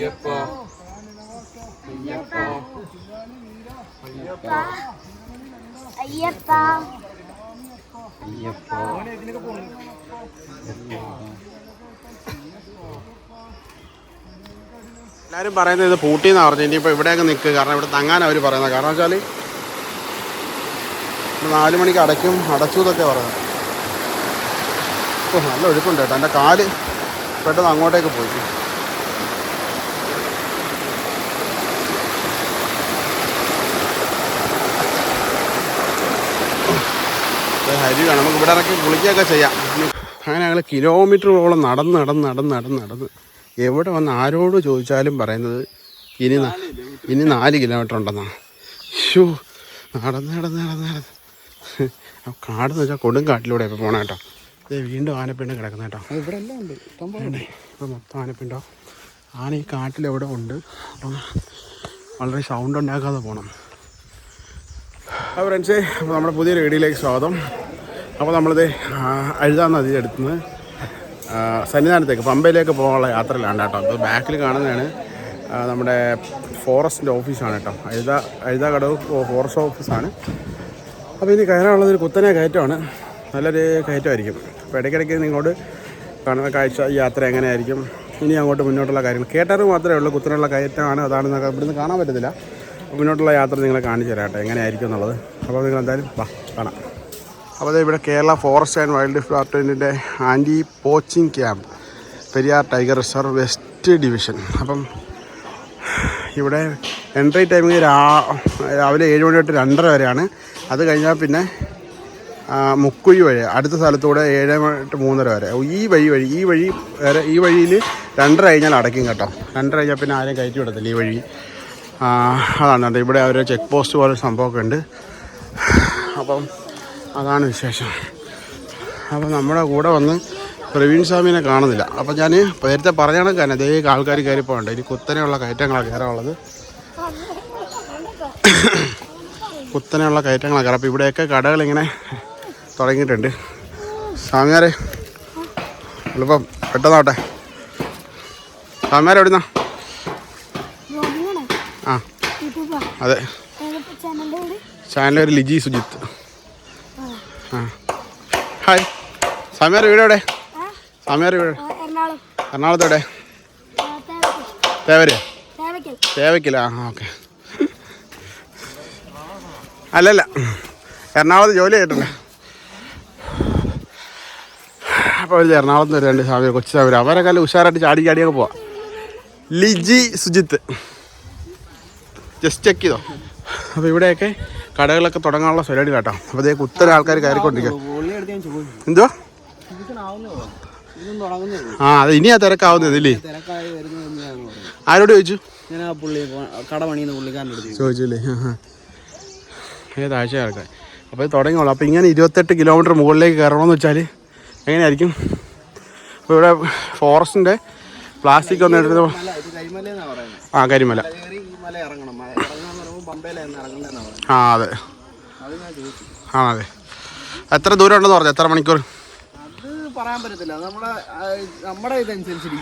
എല്ലാവരും പറയുന്നത് ഇത് പൂട്ടിയെന്നാണ് പറഞ്ഞത്. ഇനിയിപ്പോൾ ഇവിടെയൊക്കെ നിൽക്കുക, കാരണം ഇവിടെ തങ്ങാൻ അവർ പറയുന്നത്. കാരണം വെച്ചാൽ 4 മണിക്ക് അടച്ചു എന്നൊക്കെ പറയുന്നത്. ഓ, നല്ല ഒഴുക്കുണ്ട് കേട്ടോ. എൻ്റെ കാല് പെട്ടെന്ന് അങ്ങോട്ടേക്ക് പോയി. ഹരിയാണ്. നമുക്ക് ഇവിടെ ഇറക്കി കുളിക്കുകയൊക്കെ ചെയ്യാം. അങ്ങനെ ഞങ്ങൾ കിലോമീറ്ററുകളോളം നടന്ന് എവിടെ വന്ന് ആരോട് ചോദിച്ചാലും പറയുന്നത് ഇനി 4 കിലോമീറ്റർ ഉണ്ടെന്നാണ്. ഷൂ നടന്ന് കാടെന്ന് വെച്ചാൽ കൊടുങ്കാട്ടിലൂടെ ഇപ്പോൾ പോകണം കേട്ടോ. ഇത് വീണ്ടും ആനപ്പിണ്ടം കിടക്കുന്ന കേട്ടോ. ഇവിടെ എല്ലാം ഉണ്ട്. ഇപ്പോൾ മൊത്തം ആനപ്പിണ്ടോ. ആന ഈ കാട്ടിലെവിടെ ഉണ്ട്. അപ്പം വളരെ സൗണ്ട് ഉണ്ടാക്കാതെ പോകണം. അപ്പോൾ ഫ്രണ്ട്സേ, അപ്പോൾ നമ്മുടെ പുതിയൊരു വീഡിയോയിലേക്ക് സ്വാഗതം. അപ്പോൾ നമ്മളിത് അഴുതാ നദി എടുത്തുനിന്ന് സന്നിധാനത്തേക്ക് പമ്പയിലേക്ക് പോകാനുള്ള യാത്രയിലാണ് കേട്ടോ. അപ്പോൾ ബാക്കിൽ കാണുന്നതാണ് നമ്മുടെ ഫോറസ്റ്റിൻ്റെ ഓഫീസാണ് കേട്ടോ. അഴുതാകടവ് ഫോറസ്റ്റ് ഓഫീസാണ്. അപ്പോൾ ഇനി കയറാനുള്ളതൊരു കുത്തനെ കയറ്റമാണ്. നല്ലൊരു കയറ്റമായിരിക്കും. അപ്പോൾ ഇടയ്ക്കിടയ്ക്ക് നിങ്ങളോട് കാണുന്ന കാഴ്ച ഈ യാത്ര എങ്ങനെയായിരിക്കും, ഇനി അങ്ങോട്ട് മുന്നോട്ടുള്ള കാര്യങ്ങൾ കേട്ടറിവ് മാത്രമേ ഉള്ളൂ. കുത്തനെയുള്ള കയറ്റമാണ്, അതാണെന്നൊക്കെ ഇവിടുന്ന് കാണാൻ പറ്റത്തില്ല. മുന്നോട്ടുള്ള യാത്ര നിങ്ങളെ കാണിച്ചു തരാം കേട്ടോ, എങ്ങനെയായിരിക്കും എന്നുള്ളത്. അപ്പോൾ നിങ്ങൾ എന്തായാലും കാണാം. അപ്പോൾ ഇവിടെ Kerala forest and wildlife ഡിപ്പാർട്ട്മെൻറ്റിൻ്റെ anti poaching camp, Periyar tiger reserve west division. അപ്പം ഇവിടെ എൻട്രി ടൈമിങ് രാവിലെ 7 മണി തൊട്ട് 2:30 വരെയാണ്. അത് കഴിഞ്ഞാൽ പിന്നെ മുക്കുഴി വഴി അടുത്ത സ്ഥലത്തൂടെ 7 മണി തൊട്ട് 3:30 വരെ. ഈ വഴിയിൽ 2:30 കഴിഞ്ഞാൽ അടയ്ക്കും കേട്ടോ. 2:30 കഴിഞ്ഞാൽ പിന്നെ ആരെയും കയറ്റി വിടത്തില്ല ഈ വഴി. അതാണ് ഇവിടെ ഒരു ചെക്ക് പോസ്റ്റ് പോലെ സംഭവമൊക്കെ ഉണ്ട്. അപ്പം അതാണ് വിശേഷം. അപ്പം നമ്മുടെ കൂടെ വന്ന് പ്രവീൺ സ്വാമിനെ കാണുന്നില്ല. അപ്പം ഞാൻ നേരത്തെ പറഞ്ഞ കണക്കാണ് അതേ ആൾക്കാർ കയറി പോകണ്ട. ഇനി കുത്തനെയുള്ള കയറ്റങ്ങളാണ് കയറാനുള്ളത്. കുത്തനെയുള്ള കയറ്റങ്ങളാണ് കയറാം. അപ്പോൾ ഇവിടെയൊക്കെ കടകളിങ്ങനെ തുടങ്ങിയിട്ടുണ്ട്. സ്വാമിയാരെ എളുപ്പം പെട്ടെന്നോട്ടെ. സ്വാമിയാരെ എവിടുന്നാ? ആ അതെ, ചാനൽ ഒരു ലിജി സുജിത്ത്. ആ ഹായ്. സ്വാമിയാർ വീട് എവിടെ? സ്വാമിയാർ വീട് എറണാകുളത്തെവിടെ? തേവയ്ക്കൽ. ആ ഓക്കെ. അല്ലല്ല, എറണാകുളത്ത് ജോലി ചെയ്തിട്ടുണ്ട്. അപ്പോൾ എറണാകുളത്ത് നിന്ന് 2 സ്വാമിയാർ, കൊച്ചു സ്വാമിയാർ. അവരൊക്കെ നല്ല ഉഷാറായിട്ട് ചാടിയൊക്കെ പോവാം. ലിജി സുജിത്ത്, ജസ്റ്റ് ചെക്ക് ചെയ്തോ. അപ്പോൾ ഇവിടെയൊക്കെ കടകളൊക്കെ തുടങ്ങാനുള്ള പരിപാടി കേട്ടോ. അപ്പോൾ അതേ കുത്തനെ ആൾക്കാർ കയറിക്കൊണ്ടിരിക്കുക. എന്തുവാ? അത് ഇനിയാ തിരക്കാവുന്നത് ഇല്ലേ? ആരോട് ചോദിച്ചു? ചോദിച്ചില്ലേ? ഏതാഴ്ച ആൾക്കാർ. അപ്പോൾ ഇത് തുടങ്ങിയോളൂ. അപ്പോൾ ഇങ്ങനെ 28 കിലോമീറ്റർ മുകളിലേക്ക് കയറണമെന്ന് വെച്ചാൽ എങ്ങനെയായിരിക്കും? അപ്പോൾ ഇവിടെ ഫോറസ്റ്റിൻ്റെ പ്ലാസ്റ്റിക് ഒന്നും എടുത്ത് കരിമല. അതെ എത്ര ദൂരം ഉണ്ടെന്ന് പറഞ്ഞു? എത്ര മണിക്കൂർ?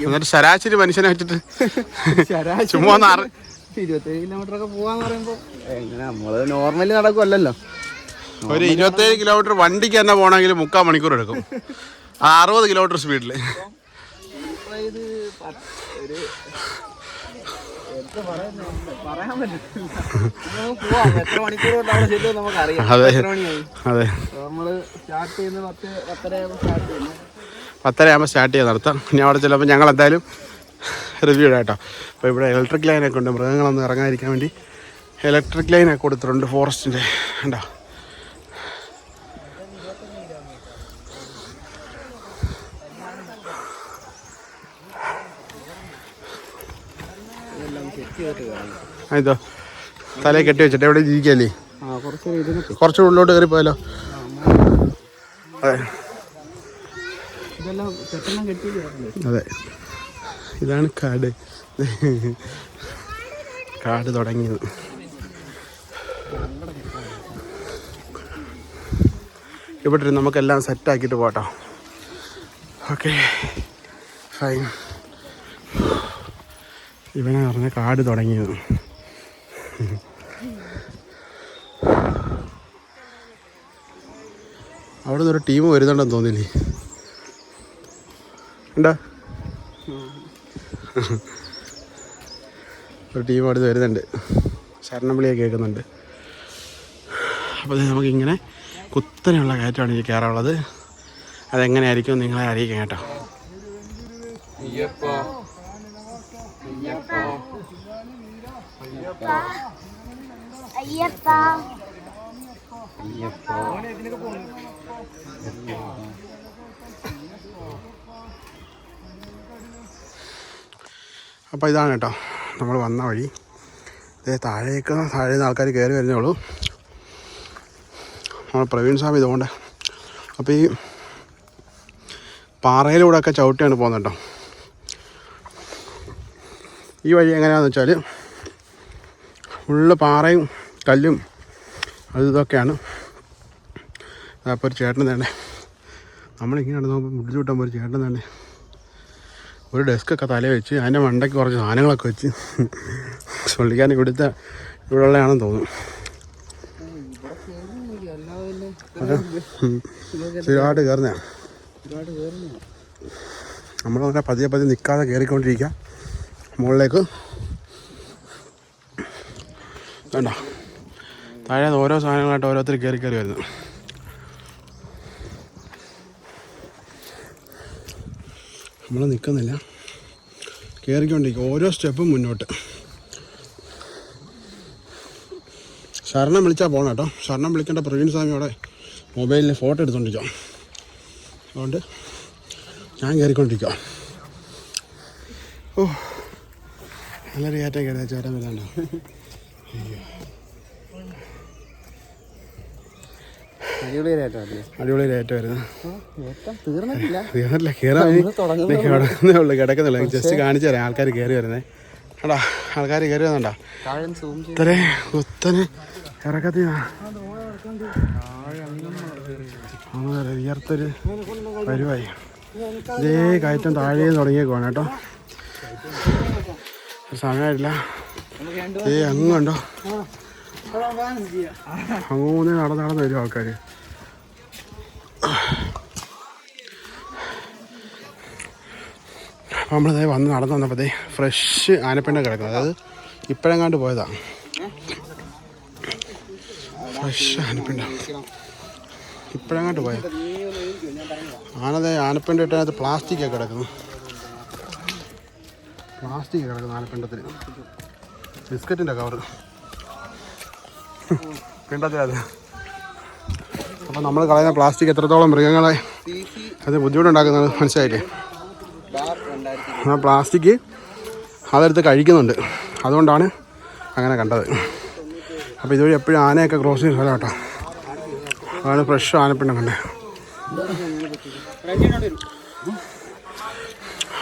എന്നിട്ട് ശരാശരി മനുഷ്യനെ വെച്ചിട്ട് ചുമ്മാ 27 കിലോമീറ്റർ ഒക്കെ പോവാന്ന് പറയുമ്പോ നമ്മള് നോർമലി നടക്കുമല്ലോ. ഒരു 27 കിലോമീറ്റർ വണ്ടിക്ക് തന്നെ പോകണമെങ്കിൽ 3/4 മണിക്കൂർ എടുക്കും. 60 കിലോമീറ്റർ സ്പീഡില്. അതെ 10:30 സ്റ്റാർട്ട് ചെയ്യാൻ നടത്താം. ഇനി അവിടെ ചിലപ്പോൾ ഞങ്ങൾ എന്തായാലും റിവ്യൂ ഇടാം കേട്ടോ. അപ്പോൾ ഇവിടെ ഇലക്ട്രിക് ലൈനൊക്കെ ഉണ്ട്. മൃഗങ്ങളൊന്നും ഇറങ്ങാതിരിക്കാൻ വേണ്ടി ഇലക്ട്രിക് ലൈനൊക്കെ കൊടുത്തിട്ടുണ്ട് ഫോറസ്റ്റിൻ്റെ. ഉണ്ടോ? ഇതോ തലയെ കെട്ടി വെച്ചിട്ട് എവിടെ ഇരിക്കല്ലേ? കുറച്ച് ഉള്ളിലോട്ട് കയറി പോയാലോ? അതെ അതെ, ഇതാണ് കാട് തുടങ്ങിയത്. ഇവിടെ നമുക്കെല്ലാം സെറ്റാക്കിയിട്ട് പോട്ടോ. Okay fine. ഇവനെ പറഞ്ഞ കാട് തുടങ്ങിയത്. അവിടെ നിന്നൊരു ടീം വരുന്നുണ്ടെന്ന് തോന്നില്ലേ? ഉണ്ടോ? ഒരു ടീം അവിടെ നിന്ന് വരുന്നുണ്ട്, ശരണം വിളിയൊക്കെ കേൾക്കുന്നുണ്ട്. അപ്പോൾ നമുക്കിങ്ങനെ കുത്തനെയുള്ള കയറ്റമാണ് ഈ കയറാനുള്ളത്. അതെങ്ങനെയായിരിക്കും നിങ്ങളെ അറിയിക്കാം കേട്ടോ. അപ്പോൾ ഇതാണ് കേട്ടോ നമ്മൾ വന്ന വഴി. താഴെ നിന്ന് ആൾക്കാർ കയറി വരുന്നേ ഉള്ളൂ. നമ്മൾ പ്രവീൺ സ്വാമി ഇതുകൊണ്ട്. അപ്പോൾ ഈ പാറയിലൂടെയൊക്കെ ചവിട്ടിയാണ് പോകുന്നത് കേട്ടോ. ഈ വഴി എങ്ങനെയാണെന്ന് വെച്ചാൽ ഫുള്ള് പാറയും കല്ലും ഇതൊക്കെയാണ്. അപ്പോൾ ഒരു ചേട്ടൻ തന്നെ നമ്മളിങ്ങനെ നടന്നു മുടിച്ചു വിട്ടാൽ ഒരു ചേട്ടൻ തന്നെ ഒരു ഡെസ്കൊക്കെ തലയിൽ വെച്ച് അതിൻ്റെ മണ്ടയ്ക്ക് കുറച്ച് സാധനങ്ങളൊക്കെ വെച്ച് പുള്ളിക്കാരൻ ഇവിടെയുള്ളതാണെന്ന് തോന്നുന്നു. ഒരുപാട് കയറുന്നതാണ്. നമ്മളങ്ങനെ പതിയെ നിൽക്കാതെ കയറിക്കൊണ്ടിരിക്കുക മുകളിലേക്ക്. വേണ്ട താഴെ ഓരോ സാധനങ്ങളായിട്ട് ഓരോരുത്തർ കയറി വരുന്നു. നമ്മൾ നിൽക്കുന്നില്ല, കയറിക്കൊണ്ടിരിക്കുക ഓരോ സ്റ്റെപ്പും മുന്നോട്ട്. ശരണം വിളിച്ചാൽ പോകണം കേട്ടോ. ശരണം വിളിക്കേണ്ട പ്രവീൺ സ്വാമിയോടെ മൊബൈലിൽ ഫോട്ടോ എടുത്തുകൊണ്ടിരിക്കുക. അതുകൊണ്ട് ഞാൻ കയറിക്കൊണ്ടിരിക്കുക. ഓ നല്ലൊരു കയറ്റം കയറിയ ചേട്ടൻ വരാണ്ടോ. അടിപൊളി കയറ്റം വരുന്നത്. തീർന്നില്ല, കയറാന്നേ ഉള്ളു, കിടക്കുന്നില്ല. ജസ്റ്റ് കാണിച്ചു തരാം ആൾക്കാർ കയറി വരുന്നത്. എടാ ആൾക്കാർ കയറി വന്നണ്ടാ ഇത്രേ കുത്തനെ ഇറക്കത്തി ഉയർത്തൊരു പരിവായി. ഇതേ കയറ്റം താഴെ തുടങ്ങിയേക്കുവാണ് കേട്ടോ. സമയമില്ല. അങ്ങ് കണ്ടോ, അങ്ങൂന്ന് നടന്ന് വരും ആൾക്കാർ. അപ്പോൾ നമ്മളിതേ വന്ന് നടന്നു വന്നപ്പോഴത്തേ ഫ്രഷ് ആനപ്പിണ്ടം കിടക്കുന്നത്. അതായത് ഇപ്പോഴെങ്ങാണ്ട് പോയതാണ്. ഫ്രഷ് ആനപ്പിണ്ടം ഇപ്പോഴെങ്ങാണ്ട് പോയത്. ആനപ്പിണ്ടം ഇട്ടതിനകത്ത് പ്ലാസ്റ്റിക്കൊക്കെ കിടക്കുന്നു. ആനപ്പിണ്ടത്തിൽ ബിസ്ക്കറ്റിൻ്റെ കവറ് പിണ്ടത്തിലത്. അപ്പം നമ്മൾ കളയുന്ന പ്ലാസ്റ്റിക് എത്രത്തോളം മൃഗങ്ങളെ അത് ബുദ്ധിമുട്ടുണ്ടാക്കുന്നത് മനസ്സിലായില്ലേ? ആ പ്ലാസ്റ്റിക് അതെടുത്ത് കഴിക്കുന്നുണ്ട്, അതുകൊണ്ടാണ് അങ്ങനെ കണ്ടത്. അപ്പോൾ ഇതുവഴി എപ്പോഴും ആനയൊക്കെ ക്രോസ് ചെയ്യുന്ന സ്ഥലം കേട്ടോ. അതാണ് ഫ്രഷ് ആനപ്പിണ്ടം കണ്ടേ.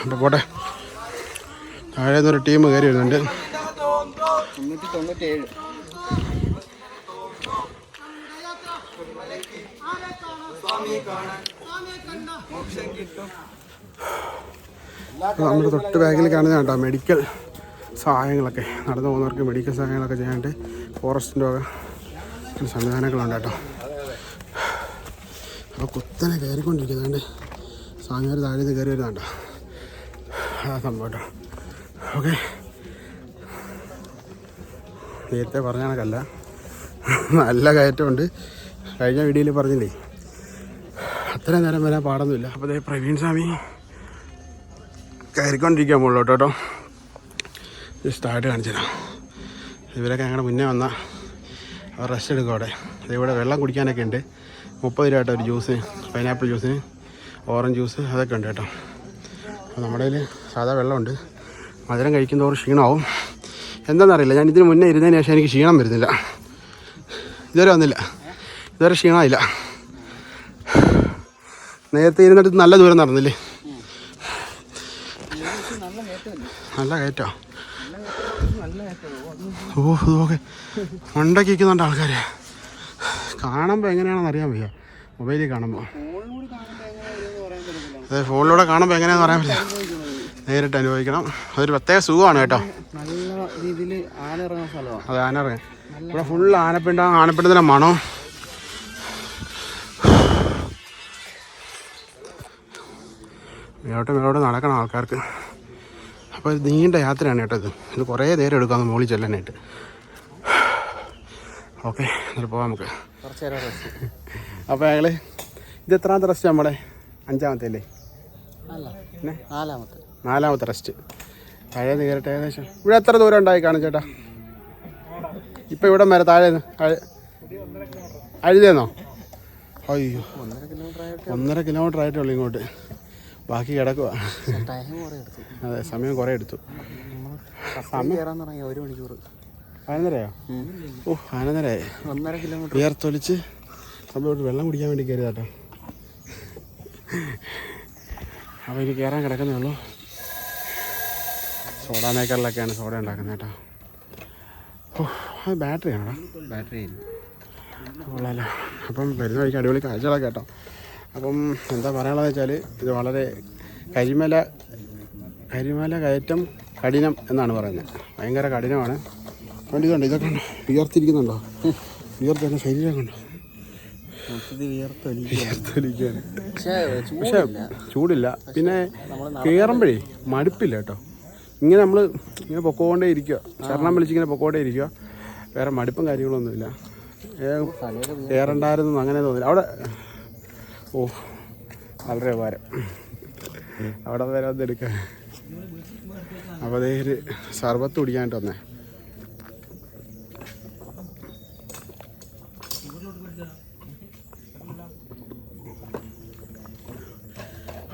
അപ്പോൾ പോട്ടെ, താഴെ നിന്നൊരു ടീം കയറി വരുന്നുണ്ട്. 397. നമ്മുടെ തൊട്ട് ബാഗിൽ കാണുന്ന കേട്ടോ മെഡിക്കൽ സഹായങ്ങളൊക്കെ, നടന്നു പോകുന്നവർക്ക് മെഡിക്കൽ സഹായങ്ങളൊക്കെ ചെയ്യാനായിട്ട് ഫോറസ്റ്റിൻ്റെ സംവിധാനങ്ങളുണ്ട് കേട്ടോ. അപ്പോൾ കുത്തനെ കയറിക്കൊണ്ടിരിക്കുന്നുണ്ട്. സ്വാമിമാർ താഴെ നിന്ന് കയറി വരുന്നുണ്ടോ, ആ സംഭവം കേട്ടോ. ഓക്കെ, നേരത്തെ പറഞ്ഞ കണക്കല്ല, നല്ല കയറ്റമുണ്ട്. കഴിഞ്ഞ വീഡിയോയിൽ പറഞ്ഞില്ലേ അത്രയും നേരം വരാൻ പാടൊന്നുമില്ല. അപ്പോൾ അതേ പ്രവീൺ സ്വാമി കയറിക്കൊണ്ടിരിക്കാൻ മുകളിലോട്ട് കേട്ടോ. സ്റ്റാർട്ട് കാണിച്ചു തരാം. ഇവരൊക്കെ ഞങ്ങളുടെ മുന്നേ വന്നാൽ അവർ റെസ്റ്റ് എടുക്കും അവിടെ. ഇവിടെ വെള്ളം കുടിക്കാനൊക്കെ ഉണ്ട്. 30 രൂപ കേട്ടോ ഒരു ജ്യൂസിന്, പൈനാപ്പിൾ ജ്യൂസിന്, ഓറഞ്ച് ജ്യൂസ് അതൊക്കെ ഉണ്ട് കേട്ടോ. അപ്പോൾ നമ്മുടെ കയ്യിൽ സാധാ വെള്ളമുണ്ട്. മധുരം കഴിക്കുന്നതോറും ക്ഷീണമാവും. എന്താണെന്നറിയില്ല, ഞാൻ ഇതിന് മുന്നേ ഇരുന്നതിന് ശേഷം എനിക്ക് ക്ഷീണം വരുന്നില്ല. ഇതുവരെ വന്നില്ല, ഇതുവരെ ക്ഷീണമില്ല. നേരത്തെ ഇരുന്നിട്ട് നല്ല ദൂരം നടന്നില്ലേ, നല്ല കയറ്റോ. ഓ ഓക്കെ, മണ്ടയ്ക്ക് നിൽക്കുന്നുണ്ട് ആൾക്കാർ. കാണുമ്പോൾ എങ്ങനെയാണെന്ന് അറിയാൻ വയ്യ, മൊബൈലിൽ കാണുമ്പോൾ. അതെ, ഫോണിലൂടെ കാണുമ്പോൾ എങ്ങനെയാണെന്ന് പറയാൻ പറ്റില്ല. നേരിട്ട് അനുഭവിക്കണം. അതൊരു പ്രത്യേക സുഖമാണ് കേട്ടോ. നല്ല രീതിയിൽ ആന ഇറങ്ങുന്ന സ്ഥലമാണ്. അത് ആന ഇറങ്ങാം. ഇവിടെ ഫുള്ള് ആനപ്പിണ്ടത്തിൻ്റെ മണോ. മേലോട്ട് നടക്കണം ആൾക്കാർക്ക്. അപ്പോൾ ഇത് നീണ്ട യാത്രയാണ് കേട്ടോ. ഇത് കുറേ നേരം എടുക്കാം മുകളിൽ ചെല്ലാനായിട്ട്. ഓക്കെ, എന്നിട്ട് പോകാം നമുക്ക്. കുറച്ച് നേരം റെസ്റ്റ്. അപ്പോൾ ഞങ്ങൾ ഇത് എത്രാമത്തെ റെസ്റ്റ് നമ്മുടെ? 5ാമത്തെ അല്ലേ? അല്ല, പിന്നെ 4ാമത്തെ റെസ്റ്റ്. താഴെ കയറട്ടെ. ഏകദേശം ഇവിടെ എത്ര ദൂരം ഉണ്ടായി കാണും ചേട്ടാ? ഇപ്പം ഇവിടെ വരെ താഴെ അഴുതേന്നോ? അയ്യോ, 1.5 കിലോമീറ്റർ ആയിട്ടേ ഉള്ളൂ ഇങ്ങോട്ട്. ബാക്കി കിടക്കുക. അതെ, സമയം കുറേ എടുത്തു. 1 മണിക്കൂർ. 11:30യോ? ഓ, 11:30. 1.5 കിലോമീറ്റർ വിയർത്തൊലിച്ച് നമ്മൾ വെള്ളം കുടിക്കാൻ വേണ്ടി കയറി കേട്ടോ. അപ്പോൾ ഇനി കയറാൻ കിടക്കുന്നേ ഉള്ളൂ. സോഡ മേക്കറിലൊക്കെയാണ് സോഡ ഉണ്ടാക്കുന്നത് കേട്ടോ. ഓ, അത് ബാറ്ററിയാണോ? ബാറ്ററി കൊള്ളാമല്ലോ. അപ്പം വരുന്ന വഴിക്ക് അടിപൊളി കാഴ്ചകളൊക്കെ കേട്ടോ. അപ്പം എന്താ പറയാനുള്ളതെന്ന് വെച്ചാൽ ഇത് വളരെ കരിമല കയറ്റം കഠിനം എന്നാണ് പറയുന്നത്. ഭയങ്കര കഠിനമാണ്. അതുകൊണ്ട് ഇതുണ്ട്, ഇതൊക്കെ ഉണ്ടോ വിയർത്തിരിക്കുന്നുണ്ടോ? വിയർത്ത് ശരീരം കണ്ടോ? വിയർത്തൊലിക്കുകയാണ്. പക്ഷേ ചൂടില്ല. പിന്നെ കയറുമ്പോഴേ മടുപ്പില്ല കേട്ടോ. ഇങ്ങനെ നമ്മൾ ഇങ്ങനെ പൊക്കോണ്ടേ ഇരിക്കുക, ശരണം വിളിച്ചിങ്ങനെ പൊക്കോണ്ടേ ഇരിക്കുക. വേറെ മടുപ്പും കാര്യങ്ങളൊന്നുമില്ല. കയറണ്ടായിരുന്നു അങ്ങനെ തോന്നില്ല. അവിടെ ഓ, വളരെ ഉപകാരം. അവിടെ വരെ വന്നെടുക്കാൻ. അപ്പോൾ അതേ ഒരു സർബത്ത് കുടിക്കാനായിട്ട് വന്നേ.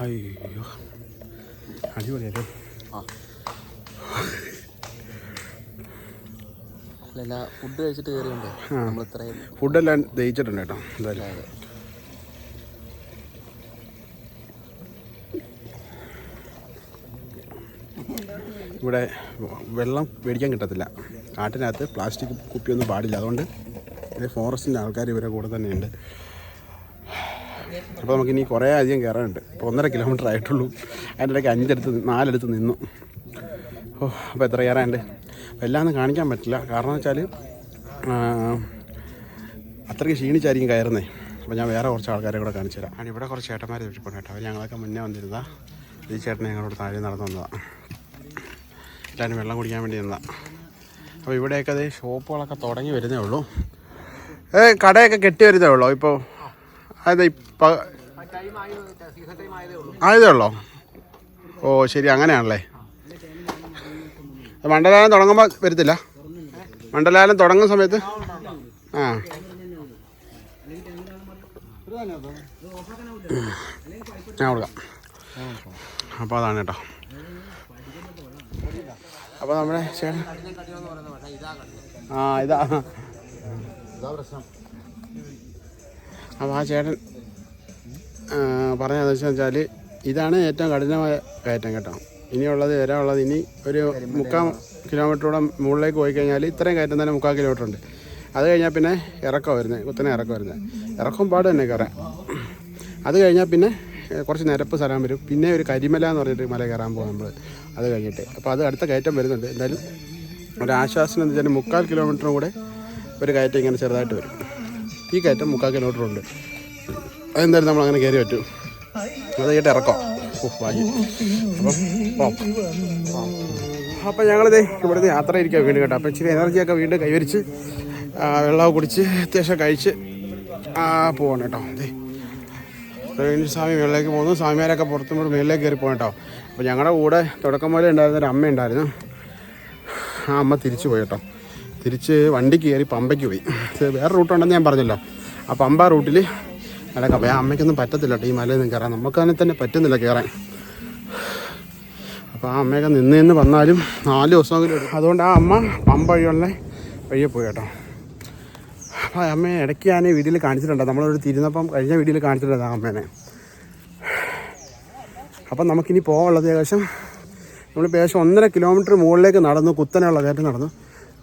അയ്യോ, അടിപൊളിയല്ലേ? ഫുഡ് കഴിച്ചിട്ട് കയറിയുണ്ട്. ഫുഡെല്ലാം ദഹിച്ചിട്ടുണ്ട് കേട്ടോ. എന്തായാലും ഇവിടെ വെള്ളം മേടിക്കാൻ കിട്ടത്തില്ല. കാട്ടിനകത്ത് പ്ലാസ്റ്റിക് കുപ്പിയൊന്നും പാടില്ല. അതുകൊണ്ട് ഫോറസ്റ്റിൻ്റെ ആൾക്കാർ ഇവരെ കൂടെ തന്നെയുണ്ട്. അപ്പോൾ നമുക്കിനി കുറേ അധികം കയറാനുണ്ട്. ഇപ്പോൾ 1.5 കിലോമീറ്റർ ആയിട്ടുള്ളൂ. അതിൻ്റെ ഇടയ്ക്ക് 4 നിന്നു. ഓ, അപ്പോൾ എത്ര കയറാനുണ്ട്? അപ്പോൾ എല്ലാം ഒന്നും കാണിക്കാൻ പറ്റില്ല. കാരണം എന്ന് വെച്ചാൽ അത്രയ്ക്ക് ക്ഷീണിച്ചായിരിക്കും കയറുന്നേ. അപ്പോൾ ഞാൻ വേറെ കുറച്ച് ആൾക്കാരെ കൂടെ കാണിച്ചു തരാം. ആണ് ഇവിടെ കുറച്ച് ചേട്ടന്മാരെ വിളിച്ചിട്ടുണ്ട് കേട്ടോ. അവർ ഞങ്ങളൊക്കെ മുന്നേ വന്നിരുന്നതാണ്. ഈ ചേട്ടനെ ഞങ്ങളോട് താഴെ നടന്നു വന്നതാണ്. എല്ലാവരും വെള്ളം കുടിക്കാൻ വേണ്ടി നിന്നതാണ്. അപ്പോൾ ഇവിടെയൊക്കെ അതേ ഷോപ്പുകളൊക്കെ തുടങ്ങി വരുന്നേ ഉള്ളൂ. കടയൊക്കെ കെട്ടി വരുന്നേ ഉള്ളൂ ഇപ്പോൾ. അതെ, ഇപ്പം ആയതേ ഉള്ളോ? ഓ ശരി, അങ്ങനെയാണല്ലേ. മണ്ഡലകാലം തുടങ്ങുമ്പോൾ വരത്തില്ല? മണ്ഡലകാലം തുടങ്ങുന്ന സമയത്ത് ഞാൻ കൊടുക്കാം. അപ്പോൾ അതാണ് കേട്ടോ. അപ്പോൾ നമ്മുടെ ചേട്ടൻ ഇതാ പ്രശ്നം. അപ്പോൾ ആ ചേട്ടൻ പറഞ്ഞതെന്ന് വെച്ചാൽ ഇതാണ് ഏറ്റവും കഠിനമായ കയറ്റം കേട്ടോ. ഇനിയുള്ളത് വരാനുള്ളത് ഇനി ഒരു 3/4 കിലോമീറ്ററോടെ മുകളിലേക്ക് പോയി കഴിഞ്ഞാൽ ഇത്രയും കയറ്റം തന്നെ 3/4 കിലോമീറ്റർ ഉണ്ട്. അത് കഴിഞ്ഞാൽ പിന്നെ ഇറക്കം വരുന്നത്, കുത്തനെ ഇറക്കം വരുന്നത്. ഇറക്കം പാട് തന്നെ കയറാൻ. അത് കഴിഞ്ഞാൽ പിന്നെ കുറച്ച് നിരപ്പ് സ്ഥലം വരും. പിന്നെ ഒരു കരിമല എന്ന് പറഞ്ഞിട്ട് മല കയറാൻ പോകും നമ്മൾ. അത് കഴിഞ്ഞിട്ട് അപ്പോൾ അത് അടുത്ത കയറ്റം വരുന്നുണ്ട്. എന്തായാലും ഒരു ആശ്വാസം എന്ന് വെച്ചാൽ 3/4 കിലോമീറ്ററും കൂടെ ഒരു കയറ്റം ഇങ്ങനെ ചെറുതായിട്ട് വരും. ഈ കയറ്റം 3/4 കിലോമീറ്റർ ഉണ്ട്. അതെന്തായാലും നമ്മൾ അങ്ങനെ കയറി പറ്റും. അത് കഴിഞ്ഞിട്ട് ഇറക്കാം. അപ്പം ഞങ്ങളിത് ഇവിടുത്തെ യാത്ര ഇരിക്കാൻ വീണ്ടും കേട്ടോ. അപ്പോൾ ഇച്ചിരി എനർജിയൊക്കെ വീണ്ടും കൈവരിച്ച് വെള്ളമൊക്കെ കുടിച്ച് അത്യാവശ്യം കഴിച്ച് പോകണം കേട്ടോ. സ്വാമി മേളിലേക്ക് പോകുന്നു. സ്വാമിമാരൊക്കെ പുറത്തും മേളിലേക്ക് കയറി പോകണം കേട്ടോ. അപ്പോൾ ഞങ്ങളുടെ കൂടെ തുടക്കം പോലെ ഉണ്ടായിരുന്നൊരു അമ്മ ഉണ്ടായിരുന്നു. ആ അമ്മ തിരിച്ചു പോയി കേട്ടോ. തിരിച്ച് വണ്ടിക്ക് കയറി പമ്പയ്ക്ക് പോയി. വേറെ റൂട്ടുണ്ടെന്ന് ഞാൻ പറഞ്ഞല്ലോ. ആ പമ്പ റൂട്ടിൽ നടക്കാം. അപ്പോൾ ആ അമ്മയ്ക്കൊന്നും പറ്റത്തില്ല കേട്ടോ ഈ മലയിൽ നിന്ന് കയറാൻ. നമുക്കതിനെ തന്നെ പറ്റുന്നില്ല കയറാൻ. അപ്പോൾ ആ അമ്മയൊക്കെ നിന്ന് വന്നാലും 4 ദിവസമെങ്കിലും എടുക്കും. അതുകൊണ്ട് ആ അമ്മ പമ്പ വഴിയെ പോയി കേട്ടോ. അപ്പോൾ അമ്മയെ ഇടയ്ക്ക് ഞാൻ വീഡിയോയിൽ കാണിച്ചിട്ടുണ്ട്. നമ്മളൊരു തിരുന്നപ്പം കഴിഞ്ഞ വീഡിയോയിൽ കാണിച്ചിട്ടുണ്ട് ആ അമ്മേനെ. അപ്പം നമുക്കിനി പോകാനുള്ളത് ഏകദേശം നമ്മളിപ്പോൾ ഏകദേശം 1.5 കിലോമീറ്റർ മുകളിലേക്ക് നടന്നു. കുത്തനെയുള്ള കയറ്റം നടന്നു.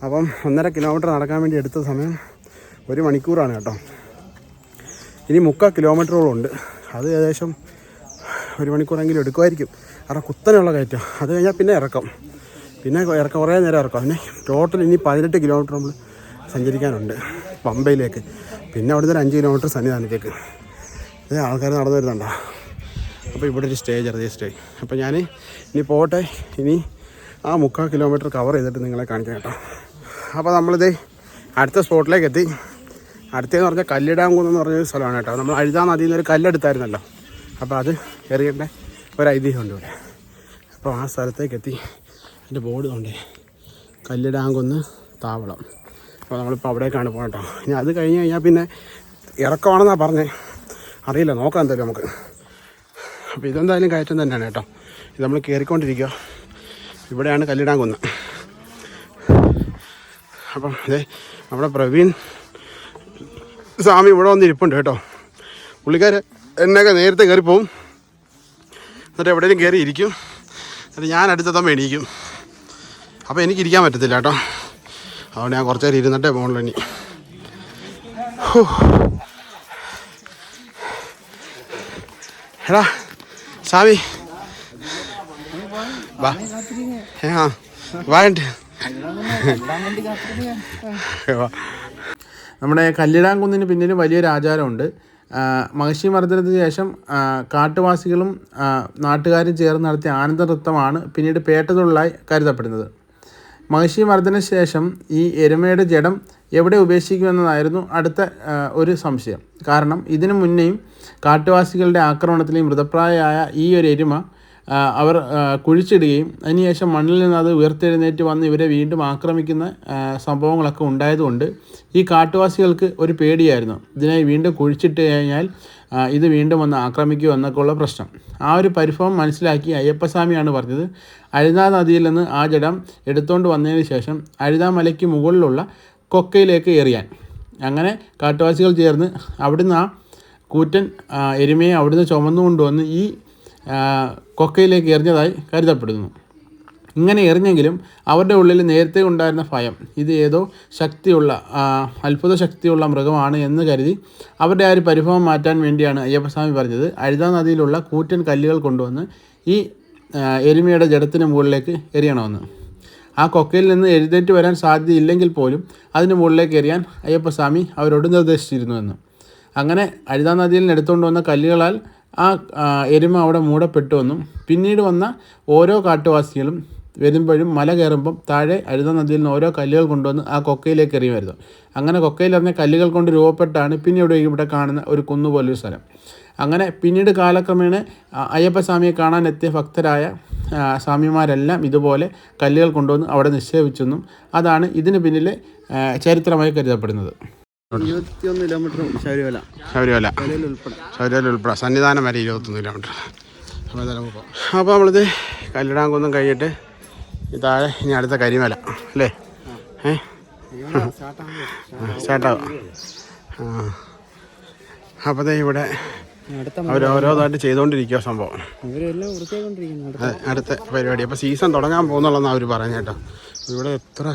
അപ്പം 1.5 കിലോമീറ്റർ നടക്കാൻ വേണ്ടി എടുത്ത സമയം 1 മണിക്കൂറാണ് കേട്ടോ. ഇനി 3/4 കിലോമീറ്ററോളം ഉണ്ട്. അത് ഏകദേശം 1 മണിക്കൂറെങ്കിലും എടുക്കുമായിരിക്കും. കാരണം കുത്തനെയുള്ള കയറ്റം. അത് കഴിഞ്ഞാൽ പിന്നെ ഇറക്കം കുറേ നേരം ഇറക്കാം. പിന്നെ ടോട്ടൽ ഇനി 18 കിലോമീറ്റർ നമ്മൾ സഞ്ചരിക്കാനുണ്ട് പമ്പയിലേക്ക്. പിന്നെ അവിടുന്ന് ഒരു 5 കിലോമീറ്റർ സന്നിധാനത്തേക്ക്. ഇത് ആൾക്കാർ നടന്നു വരുന്നുണ്ടോ? അപ്പോൾ ഇവിടെ ഒരു സ്റ്റേ, ചെറിയ സ്റ്റേ. അപ്പോൾ ഞാൻ ഇനി പോട്ടെ. ഇനി ആ 3/4 കിലോമീറ്റർ കവർ ചെയ്തിട്ട് നിങ്ങളെ കാണിക്കാം കേട്ടോ. അപ്പോൾ നമ്മളിത് അടുത്ത സ്പോട്ടിലേക്ക് എത്തി. അടുത്തതെന്ന് പറഞ്ഞാൽ കല്ലിടാംകുന്ന് പറഞ്ഞൊരു സ്ഥലമാണ് കേട്ടോ. നമ്മൾ അഴുതാ നദിയിൽ നിന്ന് ഒരു കല്ലെടുത്തായിരുന്നല്ലോ. അപ്പോൾ അത് എറിയേണ്ട ഒരു ഐതിഹ്യമുണ്ട് ഇവിടെ. അപ്പോൾ ആ സ്ഥലത്തേക്ക് എത്തി. അതിൻ്റെ ബോർഡ് കൊണ്ടേ കല്ലിടാംകുന്ന് താവളം. അപ്പോൾ നമ്മളിപ്പോൾ അവിടേക്കാണ് പോകണം കേട്ടോ. ഇനി അത് കഴിഞ്ഞ് കഴിഞ്ഞാൽ പിന്നെ ഇറക്കമാണെന്നാണ് പറഞ്ഞത്. അറിയില്ല, നോക്കാം എന്തായാലും നമുക്ക്. അപ്പോൾ ഇതെന്തായാലും കയറ്റം തന്നെയാണ് കേട്ടോ. ഇത് നമ്മൾ കയറിക്കൊണ്ടിരിക്കുക. ഇവിടെയാണ് കല്ലിടാംകുന്ന്. അപ്പം അതെ നമ്മുടെ പ്രവീൺ സ്വാമി ഇവിടെ വന്നിരിപ്പുണ്ട് കേട്ടോ. പുള്ളിക്കാർ എന്നൊക്കെ നേരത്തെ കയറിപ്പോവും, എന്നിട്ട് എവിടെയെങ്കിലും കയറി ഇരിക്കും. എന്നിട്ട് ഞാൻ അടുത്തെത്താൻ എണീക്കും. അപ്പോൾ എനിക്കിരിക്കാൻ പറ്റത്തില്ല കേട്ടോ. അതുകൊണ്ട് ഞാൻ കുറച്ച് നേരം ഇരുന്നിട്ടേ പോകണല്ലോ ഇനി. എടാ സ്വാമി വാ. വാണ്ട് നമ്മുടെ കല്ലിടാംകുന്നിന് പിന്നിൽ വലിയൊരു ആചാരമുണ്ട്. മഹിഷി മർദ്ദനത്തിന് ശേഷം കാട്ടുവാസികളും നാട്ടുകാരും ചേർന്ന് നടത്തിയ ആനന്ദ നൃത്തമാണ് പിന്നീട് പേട്ടതൊഴിലായി കരുതപ്പെടുന്നത്. മഹിഷി മർദ്ദന ശേഷം ഈ എരുമയുടെ ജഡം എവിടെ ഉപേക്ഷിക്കുമെന്നതായിരുന്നു അടുത്ത ഒരു സംശയം. കാരണം ഇതിനു മുന്നേയും കാട്ടുവാസികളുടെ ആക്രമണത്തിൽ മൃതപ്രായമായ ഈ ഒരു എരുമ അവർ കുഴിച്ചിടുകയും അതിനുശേഷം മണ്ണിൽ നിന്ന് അത് ഉയർത്തെഴുന്നേറ്റ് വന്ന് ഇവരെ വീണ്ടും ആക്രമിക്കുന്ന സംഭവങ്ങളൊക്കെ ഉണ്ടായതുകൊണ്ട് ഈ കാട്ടുവാസികൾക്ക് ഒരു പേടിയായിരുന്നു. ഇതിനെ വീണ്ടും കുഴിച്ചിട്ട് കഴിഞ്ഞാൽ ഇത് വീണ്ടും വന്ന് ആക്രമിക്കുമോ എന്നൊക്കെ ഉള്ള പ്രശ്നം. ആ ഒരു പരിഭവം മനസ്സിലാക്കി അയ്യപ്പസ്വാമിയാണ് പറഞ്ഞത് അഴുതാ നദിയിൽ നിന്ന് ആ ജഡം എടുത്തുകൊണ്ട് വന്നതിന് ശേഷം അഴുതാ മലയ്ക്ക് മുകളിലുള്ള കൊക്കയിലേക്ക് എറിയാൻ. അങ്ങനെ കാട്ടുവാസികൾ ചേർന്ന് അവിടുന്ന് ആ കൂറ്റൻ എരുമയെ അവിടുന്ന് ചുമന്നുകൊണ്ടുവന്ന് ഈ കൊക്കയിലേക്ക് എറിഞ്ഞതായി കരുതപ്പെടുന്നു. ഇങ്ങനെ എറിഞ്ഞെങ്കിലും അവരുടെ ഉള്ളിൽ നേരത്തെ ഉണ്ടായിരുന്ന ഭയം, ഇത് ഏതോ ശക്തിയുള്ള അത്ഭുത ശക്തിയുള്ള മൃഗമാണ് എന്ന് കരുതി അവരുടെ ആ ഒരു പരിഭവം മാറ്റാൻ വേണ്ടിയാണ് അയ്യപ്പസ്വാമി പറഞ്ഞത് അഴുതാ നദിയിലുള്ള കൂറ്റൻ കല്ലുകൾ കൊണ്ടുവന്ന് ഈ എരുമയുടെ ജഡത്തിന് മുകളിലേക്ക് എറിയണമെന്ന്. ആ കൊക്കയിൽ നിന്ന് എഴുന്നേറ്റ് വരാൻ സാധ്യതയില്ലെങ്കിൽ പോലും അതിന് മുകളിലേക്ക് എറിയാൻ അയ്യപ്പസ്വാമി അവരോട് നിർദ്ദേശിച്ചിരുന്നുവെന്ന്. അങ്ങനെ അഴുതാ നദിയിൽ നിന്ന് എടുത്തുകൊണ്ട് വന്ന കല്ലുകളാൽ ആ എരുമ അവിടെ മൂടപ്പെട്ടുവെന്നും പിന്നീട് വന്ന ഓരോ കാട്ടുവാസികളും വരുമ്പോഴും മല കയറുമ്പം താഴെ അഴുതാ നദിയിൽ നിന്ന് ഓരോ കല്ലുകൾ കൊണ്ടുവന്ന് ആ കൊക്കയിലേക്ക് എറിയുമായിരുന്നു. അങ്ങനെ കൊക്കയിലെറിഞ്ഞ കല്ലുകൾ കൊണ്ട് രൂപപ്പെട്ടാണ് പിന്നീട് ഇവിടെ കാണുന്ന ഒരു കുന്നുപോലൊരു സ്ഥലം. അങ്ങനെ പിന്നീട് കാലക്രമേണ അയ്യപ്പസ്വാമിയെ കാണാൻ എത്തിയ ഭക്തരായ സ്വാമിമാരെല്ലാം ഇതുപോലെ കല്ലുകൾ കൊണ്ടുവന്ന് അവിടെ നിക്ഷേപിച്ചെന്നും അതാണ് ഇതിന് പിന്നിലെ ചരിത്രമായി കരുതപ്പെടുന്നത്. 21 കിലോമീറ്റർ ശബരിമല ഉൾപ്പെടെ സന്നിധാനം വരെ 21 കിലോമീറ്റർ. അപ്പോൾ നമ്മളിത് കല്ലിടാംകുന്നം കഴിഞ്ഞിട്ട് ഈ താഴെ ഇനി അടുത്ത കരിമല അല്ലേ? സ്റ്റാർട്ടാവും. അപ്പോൾ ഇവിടെ അവരോരോന്നായിട്ട് ചെയ്തുകൊണ്ടിരിക്കുക സംഭവം. അടുത്ത പരിപാടി അപ്പോൾ സീസൺ തുടങ്ങാൻ പോകുന്നുള്ളതെന്നാണ് അവർ പറയുന്നത് കേട്ടോ. ഇവിടെ എത്ര